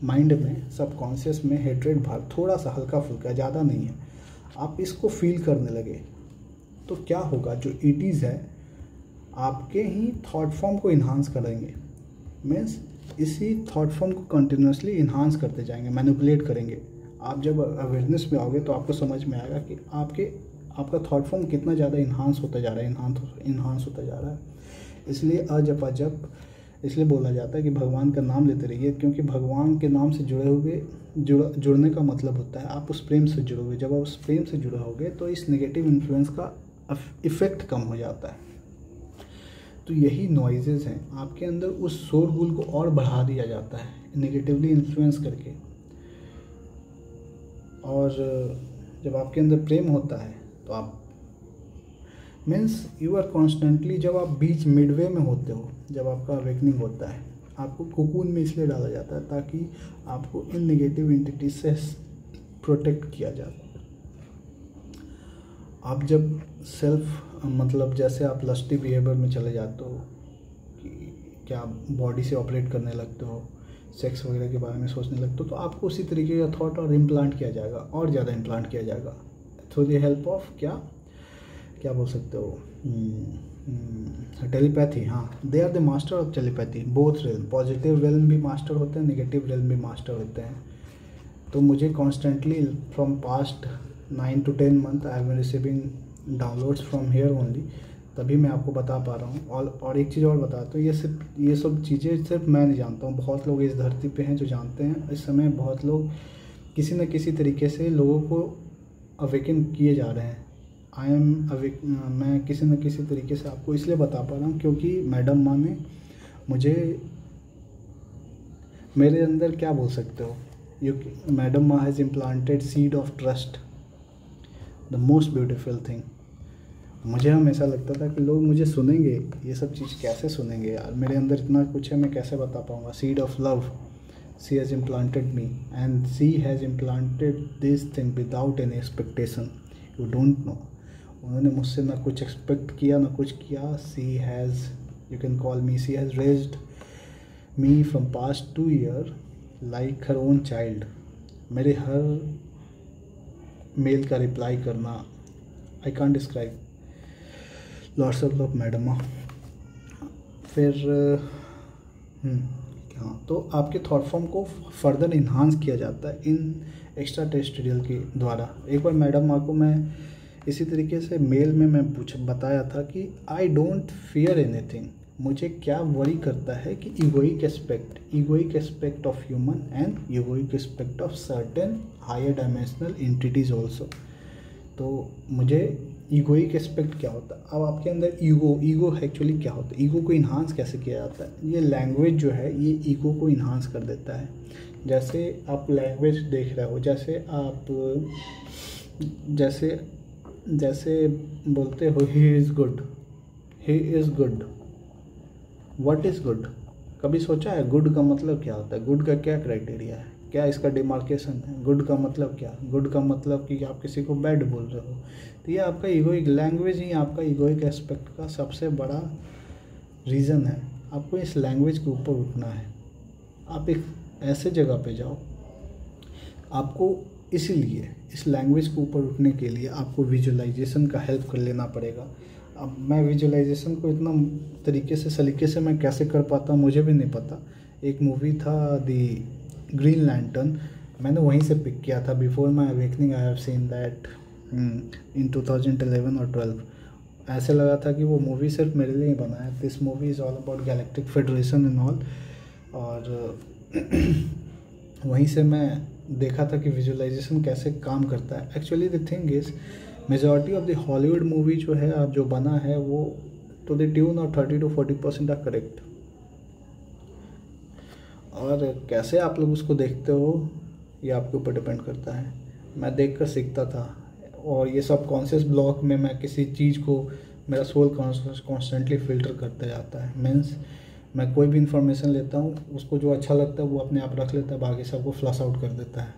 माइंड में, सबकॉन्शियस में हेट्रेड भाग थोड़ा सा हल्का फुल्का, ज़्यादा नहीं है, आप इसको फील करने लगे तो क्या होगा, जो ईटीज़ है आपके ही थॉट फॉर्म को इन्हांस करेंगे. मीन्स इसी थॉट फॉर्म को कंटिन्यूसली इन्हांस करते जाएंगे, मैनिपुलेट करेंगे. आप जब अवेयरनेस में आओगे तो आपको समझ में आएगा कि आपका थॉट फॉर्म कितना ज़्यादा इन्हांस होता जा रहा है, इन्हांस होता जा रहा है. इसलिए अजब इसलिए बोला जाता है कि भगवान का नाम लेते रहिए, क्योंकि भगवान के नाम से जुड़ने का मतलब होता है आप उस प्रेम से जुड़ोगे. जब आप उस प्रेम से जुड़े होगे तो इस नेगेटिव इन्फ्लुएंस का इफ़ेक्ट कम हो जाता है. तो यही नॉइजेज़ हैं, आपके अंदर उस शोरगुल को और बढ़ा दिया जाता है नेगेटिवली इन्फ्लुएंस करके. और जब आपके अंदर प्रेम होता है तो आप मीन्स यू आर कॉन्स्टेंटली, जब आप बीच मिडवे में होते हो, जब आपका अवेकनिंग होता है, आपको कोकून में इसलिए डाला जाता है ताकि आपको इन नेगेटिव एंटिटीज से प्रोटेक्ट किया जाए. आप जब सेल्फ मतलब जैसे आप लस्टी बिहेवियर में चले जाते हो कि क्या बॉडी से ऑपरेट करने लगते हो, सेक्स वगैरह के बारे में सोचने लगते हो, तो आपको उसी तरीके का थॉट और इम्प्लांट किया जाएगा, और ज़्यादा इम्प्लांट किया जाएगा थ्रू द हेल्प ऑफ क्या बोल सकते हो, टेलीपैथी। हाँ, they are the master of telepathy, both realm, positive realm भी मास्टर होते हैं, नेगेटिव रेल्म भी मास्टर होते हैं। तो मुझे constantly from past 9 to 10 month I have been receiving downloads from here only, तभी मैं आपको बता पा रहा हूँ। और एक चीज़ और बता, तो ये सब चीज़ें सिर्फ मैं नहीं जानता हूँ, बहुत लोग इस धरती पे हैं जो जानते हैं। इस समय बहुत लोग किसी न किसी तरीके से लोगों को अवेकन किए जा रहे हैं। मैं किसी न किसी तरीके से आपको इसलिए बता पा रहा हूँ क्योंकि मैडम माँ ने मुझे, मेरे अंदर क्या बोल सकते हो, मैडम माँ has implanted seed of trust, the most beautiful thing. मुझे हमेशा लगता था कि लोग मुझे सुनेंगे, ये सब चीज़ कैसे सुनेंगे यार, मेरे अंदर इतना कुछ है, मैं कैसे बता पाऊँगा। Seed of love, she has implanted me and she has implanted this thing without any expectation, you don't know. उन्होंने मुझसे ना कुछ एक्सपेक्ट किया ना कुछ किया। She has, you can call me, she has raised me from past 2 years like her own child. मेरे हर mail का रिप्लाई करना, I can't describe. Lots of love madam. फिर हाँ, तो आपके थॉट फॉर्म को फर्दर इन्हांस किया जाता है इन एक्स्ट्रा टेरेस्ट्रियल के द्वारा। एक बार मैडम माँ को मैं इसी तरीके से मेल में मैं बताया था कि आई डोंट फियर एनीथिंग, मुझे क्या वरी करता है कि egoic aspect of human and egoic aspect of certain higher dimensional entities also. तो मुझे ईगोइक एस्पेक्ट क्या होता है, अब आपके अंदर ईगो एक्चुअली क्या होता है, ईगो को इन्हांस कैसे किया जाता है। ये लैंग्वेज जो है ये ईगो को इन्हांस कर देता है। जैसे आप लैंग्वेज देख रहे हो, जैसे बोलते हो he is good, what is good. कभी सोचा है गुड का मतलब क्या होता है, गुड का क्या क्राइटेरिया है, क्या इसका डिमार्केशन है। गुड का मतलब क्या, गुड का मतलब कि आप किसी को बैड बोल रहे हो। तो ये आपका ईगोइक लैंग्वेज ही आपका ईगोइक एस्पेक्ट का सबसे बड़ा रीज़न है। आपको इस लैंग्वेज के ऊपर उठना है। आप एक ऐसे जगह पे जाओ, आपको इसीलिए इस लैंग्वेज के ऊपर उठने के लिए आपको विजुअलाइजेशन का हेल्प कर लेना पड़ेगा। अब मैं विजुअलाइजेशन को इतना तरीके से सलीके से मैं कैसे कर पाता हूँ मुझे भी नहीं पता। एक मूवी था दी ग्रीन लैंटर्न, मैंने वहीं से पिक किया था। Before my awakening I have seen that in 2011 और 12। ऐसे लगा था कि वो मूवी सिर्फ मेरे लिए ही बना है। This movie is all about galactic federation and all. और वहीं से मैं देखा था कि विजुअलाइजेशन कैसे काम करता है। Actually the thing is majority of the Hollywood movie जो है अब जो बना है वो to the tune of 30 to 40% are correct. और कैसे आप लोग उसको देखते हो ये आपके ऊपर डिपेंड करता है। मैं देखकर सीखता था, और ये सब कॉन्शियस ब्लॉक में मैं किसी चीज़ को, मेरा सोल कॉन्स्टेंटली फ़िल्टर करता जाता है। मीन्स मैं कोई भी इंफॉर्मेशन लेता हूँ, उसको जो अच्छा लगता है वो अपने आप रख लेता है, बाकी सबको फ्लश आउट कर देता है।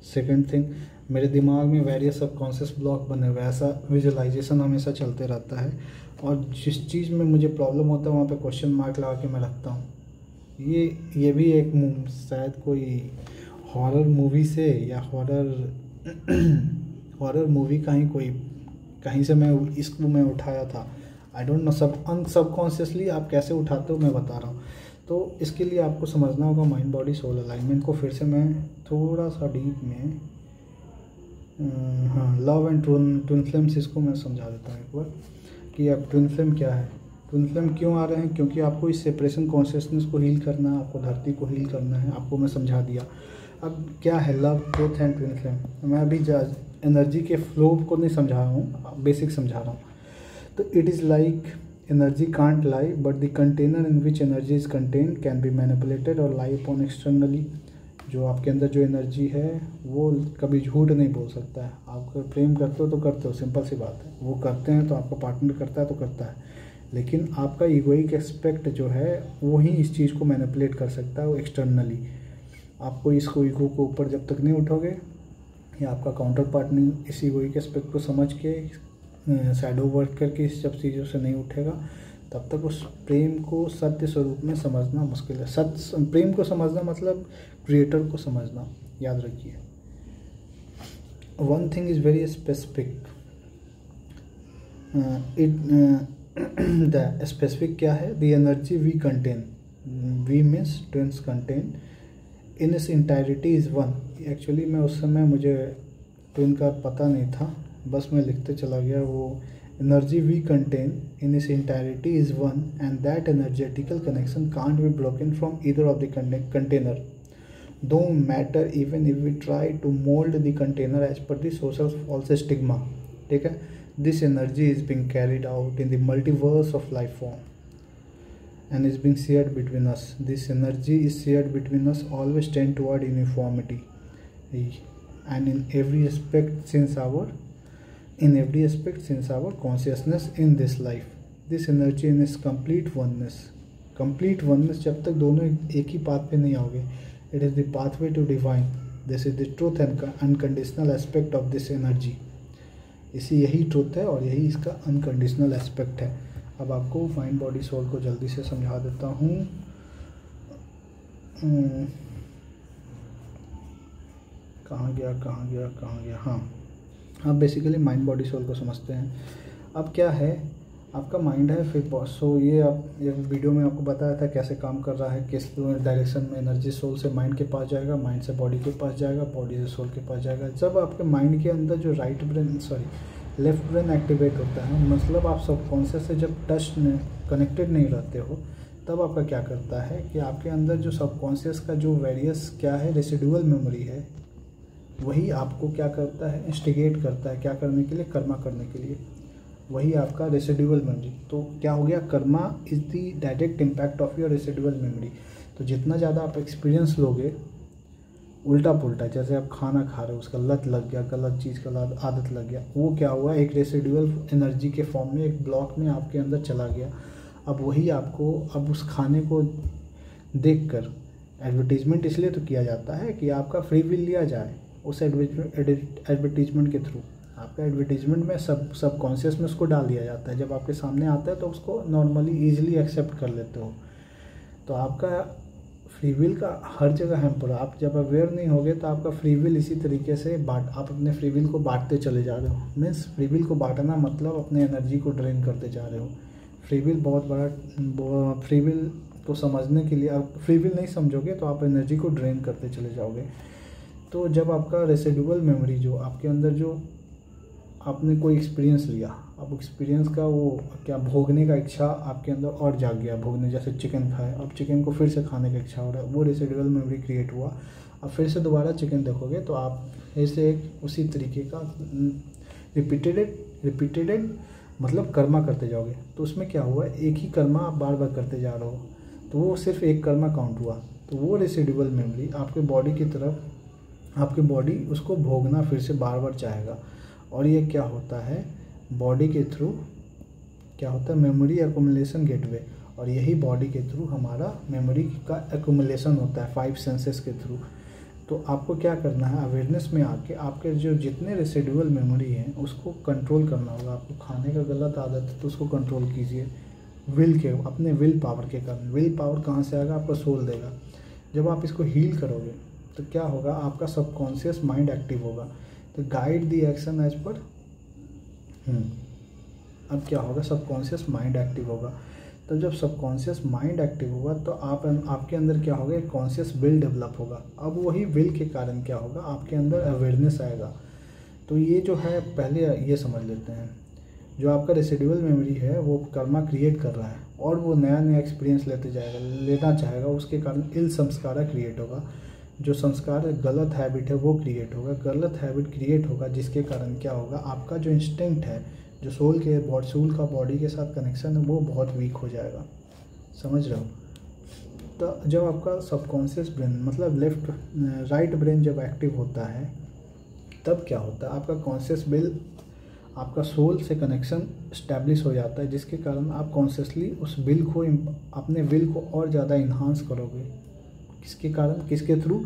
सेकंड थिंग, मेरे दिमाग में वेरियस सब कॉन्शियस ब्लॉक बने हुए, ऐसा विजुअलाइजेशन हमेशा चलते रहता है। और जिस चीज़ में मुझे प्रॉब्लम होता है वहाँ पे क्वेश्चन मार्क लगा के मैं रखता हूँ। ये भी एक शायद कोई हॉरर मूवी से या हॉरर मूवी का ही कोई कहीं से मैं इसको मैं उठाया था। आई डोंट नो, सबकॉन्शियसली आप कैसे उठाते हो मैं बता रहा हूँ। तो इसके लिए आपको समझना होगा माइंड बॉडी सोल अलाइनमेंट को। फिर से मैं थोड़ा सा डीप में हाँ, लव एंड ट्विन फ्लेम्स, इसको मैं समझा देता हूँ एक बार कि अब ट्विन फ्लेम क्या है, ट्विन फ्लेम क्यों आ रहे हैं। क्योंकि आपको इस सेपरेशन कॉन्शियसनेस को हील करना है, आपको धरती को हील करना है। आपको मैं समझा दिया। अब क्या है love, truth and twin flame. मैं अभी एनर्जी के फ्लो को नहीं समझा रहा हूँ, बेसिक समझा रहा हूँ। तो it is like energy can't lie, but the container in which energy is contained can be manipulated और लाई अपॉन एक्सटर्नली। जो आपके अंदर जो एनर्जी है वो कभी झूठ नहीं बोल सकता है। आप अगर प्रेम करते हो तो करते हो, सिंपल सी बात है। वो करते हैं तो आपका पार्टनर करता है तो करता है। लेकिन आपका ईगोइक एस्पेक्ट जो है वो ही इस चीज़ को मैनिपुलेट कर सकता है, वो एक्सटर्नली। आपको इसको ईगो को ऊपर जब तक नहीं उठोगे, या आपका काउंटर पार्टनर इस ईगोइक एस्पेक्ट को समझ के शैडो वर्क करके इस सब चीज़ों से नहीं उठेगा, तब तक उस प्रेम को सत्य स्वरूप में समझना मुश्किल है। सत्य प्रेम को समझना मतलब क्रिएटर को समझना। याद रखिए, one thing is very specific. The specific क्या है? The energy we contain, we means twins contain in this entirety is one. Actually मैं उस समय मुझे ट्विन का पता नहीं था, बस मैं लिखते चला गया। वो energy we contain in this entirety is one and that energetical connection can't be broken from either of the container, though matter even if we try to mould the container as per the social false stigma. ठीक है, this energy is being carried out in the multiverse of life form and is being shared between us. This energy is shared between us, always tend toward uniformity, and in every aspect since our consciousness in this life. This energy in its complete oneness जब तक दोनों एक ही path पे नहीं आओगे, it is the pathway to divine. This is the truth and unconditional aspect of this energy. इसी यही truth है और यही इसका अनकंडीशनल एस्पेक्ट है। अब आपको माइंड बॉडी सोल को जल्दी से समझा देता हूँ। कहाँ गया। हाँ, अब बेसिकली माइंड बॉडी सोल को समझते हैं। अब क्या है, आपका माइंड है, फिर सो ये आप ये वीडियो में आपको बताया था कैसे काम कर रहा है, किस डायरेक्शन में एनर्जी सोल से माइंड के पास जाएगा, माइंड से बॉडी के पास जाएगा, बॉडी से सोल के पास जाएगा। जब आपके माइंड के अंदर जो लेफ्ट ब्रेन एक्टिवेट होता है, मतलब आप सबकॉन्शियस से जब टच में कनेक्टेड नहीं रहते हो, तब आपका क्या करता है कि आपके अंदर जो सबकॉन्शियस का जो वेरियस क्या है रेसिडुअल मेमोरी है, वही आपको क्या करता है, इंस्टिगेट करता है क्या करने के लिए, कर्मा करने के लिए। वही आपका रेसिडुअल मेमोरी। तो क्या हो गया, Karma is the direct impact of your residual memory. तो जितना ज़्यादा आप एक्सपीरियंस लोगे उल्टा पुल्टा, जैसे आप खाना खा रहे हो, उसका लत लग गया, गलत चीज़ का आदत लग गया, वो क्या हुआ, एक रेसिडुअल एनर्जी के फॉर्म में एक ब्लॉक में आपके अंदर चला गया। अब वही आपको, अब उस खाने को देखकर एडवर्टीजमेंट इसलिए तो किया जाता है कि आपका फ्री विल लिया जाए उस एडवर्टीजमेंट के थ्रू। आपका एडवर्टीजमेंट में सबकॉन्शियस में उसको डाल दिया जाता है। जब आपके सामने आता है तो उसको नॉर्मली ईजिली एक्सेप्ट कर लेते हो। तो आपका फ्री विल का हर जगह हैम्पर। आप जब अवेयर नहीं होगे तो आपका फ्री विल इसी तरीके से आप अपने फ्री विल को बांटते चले जा रहे हो। मीन्स फ्री विल को बांटना मतलब अपने एनर्जी को ड्रेन करते जा रहे हो। फ्री विल बहुत बड़ा, फ्री विल को समझने के लिए, आप फ्री विल नहीं समझोगे तो आप एनर्जी को ड्रेन करते चले जाओगे। तो जब आपका रेसिडुअल मेमोरी जो आपके अंदर, जो आपने कोई एक्सपीरियंस लिया, अब एक्सपीरियंस का वो क्या भोगने का इच्छा आपके अंदर और जाग गया, भोगने, जैसे चिकन खाए, अब चिकन को फिर से खाने का इच्छा हो रहा है, वो रेसिडुअल मेमोरी क्रिएट हुआ। अब फिर से दोबारा चिकन देखोगे तो आप फिर से एक उसी तरीके का रिपीटेड मतलब कर्मा करते जाओगे। तो उसमें क्या हुआ, एक ही कर्मा आप बार बार करते जा रहे हो, तो वो सिर्फ एक कर्मा काउंट हुआ। तो वो रेसिडुअल मेमोरी आपके बॉडी की तरफ, आपकी बॉडी उसको भोगना फिर से बार बार चाहेगा। और ये क्या होता है, बॉडी के थ्रू क्या होता है, मेमोरी एक्यूमुलेशन गेटवे। और यही बॉडी के थ्रू हमारा मेमोरी का एक्यूमुलेशन होता है 5 सेंसेस के थ्रू। तो आपको क्या करना है, अवेयरनेस में आके आपके जो जितने रेसिडुअल मेमोरी हैं उसको कंट्रोल करना होगा। आपको खाने का गलत आदत है तो उसको कंट्रोल कीजिए विल के, अपने विल पावर के कारण। विल पावर कहाँ से आएगा, आपका सोल देगा। जब आप इसको हील करोगे तो क्या होगा, आपका सबकॉन्शियस माइंड एक्टिव होगा। तो गाइड दी एक्शन एज पर अब क्या होगा, सबकॉन्शियस माइंड एक्टिव होगा। तो जब सबकॉन्शियस माइंड एक्टिव होगा तो आपके अंदर क्या होगा, एक कॉन्शियस विल डेवलप होगा। अब वही विल के कारण क्या होगा, आपके अंदर अवेयरनेस आएगा। तो ये जो है, पहले ये समझ लेते हैं, जो आपका रेसिडुअल मेमोरी है वो कर्मा क्रिएट कर रहा है और वो नया नया एक्सपीरियंस लेना चाहेगा, उसके कारण इल संस्कारा क्रिएट होगा। जो संस्कार गलत हैबिट है वो क्रिएट होगा, गलत हैबिट क्रिएट होगा, जिसके कारण क्या होगा, आपका जो इंस्टिंक्ट है, जो सोल का बॉडी के साथ कनेक्शन है, वो बहुत वीक हो जाएगा। समझ रहे हो। तो जब आपका सबकॉन्शियस ब्रेन मतलब राइट ब्रेन जब एक्टिव होता है, तब क्या होता है, आपका कॉन्शियस विल, आपका सोल से कनेक्शन इस्टेब्लिश हो जाता है, जिसके कारण आप कॉन्शियसली उस विल को, अपने विल को और ज़्यादा इन्हांस करोगे। किसके कारण, किसके थ्रू,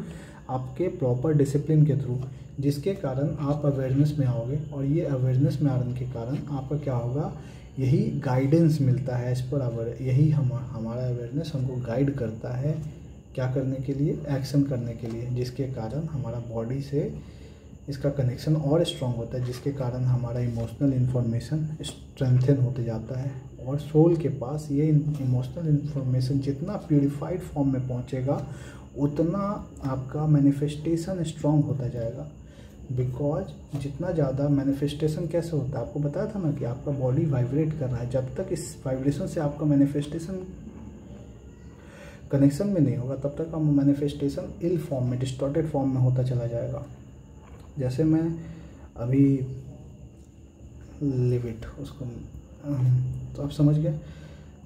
आपके प्रॉपर डिसिप्लिन के थ्रू, जिसके कारण आप अवेयरनेस में आओगे। और ये अवेयरनेस में आने के कारण आपका क्या होगा, यही गाइडेंस मिलता है एज पर यही हमारा अवेयरनेस हमको गाइड करता है क्या करने के लिए, एक्शन करने के लिए, जिसके कारण हमारा बॉडी से इसका कनेक्शन और स्ट्रॉन्ग होता है, जिसके कारण हमारा इमोशनल इन्फॉर्मेशन स्ट्रेंथन होते जाता है और सोल के पास ये इमोशनल इन्फॉर्मेशन जितना प्यूरिफाइड फॉर्म में पहुंचेगा उतना आपका मैनिफेस्टेशन स्ट्रॉन्ग होता जाएगा। बिकॉज जितना ज़्यादा मैनिफेस्टेशन कैसे होता है, आपको बताया था ना कि आपका बॉडी वाइब्रेट कर रहा है, जब तक इस वाइब्रेशन से आपका मैनिफेस्टेशन कनेक्शन में नहीं होगा तब तक आपका मैनिफेस्टेशन इल फॉर्म में, डिस्टॉर्टेड फॉर्म में होता चला जाएगा। जैसे मैं अभी लिव इट उसको, तो आप समझ गए।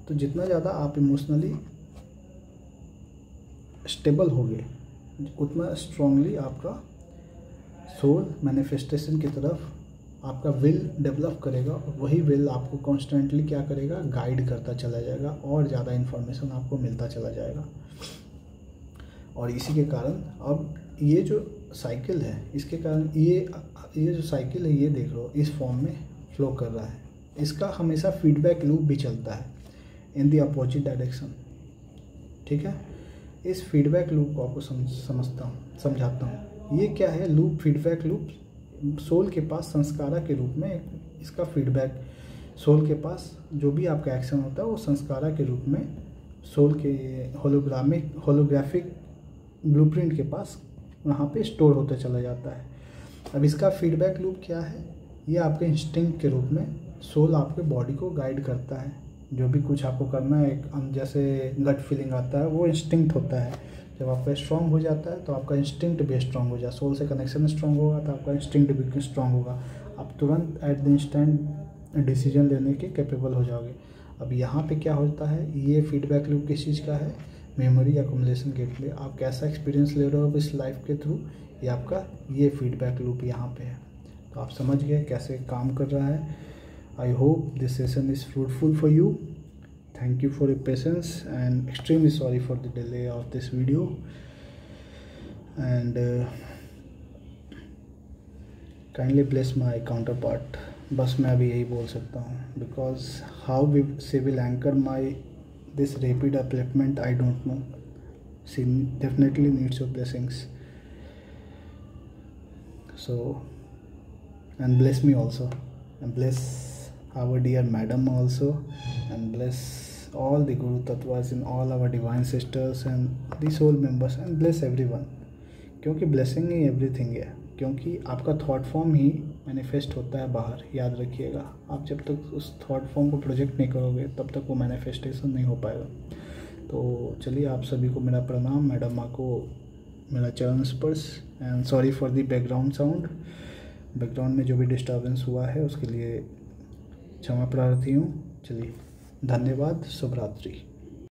तो जितना ज़्यादा आप इमोशनली स्टेबल होगे उतना स्ट्रांगली आपका सोल मैनिफेस्टेशन की तरफ आपका विल डेवलप करेगा और वही विल आपको कॉन्स्टेंटली क्या करेगा, गाइड करता चला जाएगा और ज़्यादा इन्फॉर्मेशन आपको मिलता चला जाएगा। और इसी के कारण अब ये जो साइकिल है, इसके कारण ये जो साइकिल है ये देख लो इस फॉर्म में फ्लो कर रहा है। इसका हमेशा फीडबैक लूप भी चलता है इन दी अपोजिट डायरेक्शन। ठीक है, इस फीडबैक लूप को आपको समझाता हूँ। ये क्या है लूप, फीडबैक लूप सोल के पास संस्कारा के रूप में इसका फीडबैक, सोल के पास जो भी आपका एक्शन होता है वो संस्कारा के रूप में सोल के होलोग्राफिक ब्लूप्रिंट के पास वहाँ पे स्टोर होता चला जाता है। अब इसका फीडबैक लूप क्या है, ये आपके इंस्टिंक्ट के रूप में सोल आपके बॉडी को गाइड करता है। जो भी कुछ आपको करना है, एक जैसे गट फीलिंग आता है वो इंस्टिंक्ट होता है। जब आपका स्ट्रॉन्ग हो जाता है तो आपका इंस्टिंक्ट भी स्ट्रॉन्ग हो जाए, सोल से कनेक्शन स्ट्रॉन्ग होगा तो आपका इंस्टिंक्ट भी स्ट्रॉन्ग होगा। आप तुरंत एट द इंस्टेंट डिसीजन लेने के कैपेबल हो जाओगे। अब यहाँ पे क्या होता है, ये फीडबैक लूप किस चीज़ का है, मेमोरी अकोमोडेशन के लिए। आप कैसा एक्सपीरियंस ले रहे हो अब इस लाइफ के थ्रू, ये आपका ये फीडबैक लूप यहाँ पे है। तो आप समझ गए कैसे काम कर रहा है। I hope this session is fruitful for you. Thank you for your patience and extremely sorry for the delay of this video, and kindly bless my counterpart। बस मैं अभी यही बोल सकता हूँ, because how she will anchor my this rapid upliftment I don't know। She definitely needs your blessings, so and bless me also and bless our dear madam also, and bless all the Guru Tattvas and all our divine sisters and the soul members and bless everyone। क्योंकि blessing ही everything है, क्योंकि आपका thought form ही manifest होता है बाहर, याद रखिएगा। आप जब तक उस थॉट फॉर्म को प्रोजेक्ट नहीं करोगे तब तक वो मैनिफेस्टेशन नहीं हो पाएगा। तो चलिए, आप सभी को मेरा प्रणाम, मैडम माँ को मेरा चरण स्पर्श, and sorry for the background sound. Background में जो भी डिस्टर्बेंस हुआ है उसके लिए क्षमा प्रार्थी हूँ। चलिए, धन्यवाद, शुभ रात्रि।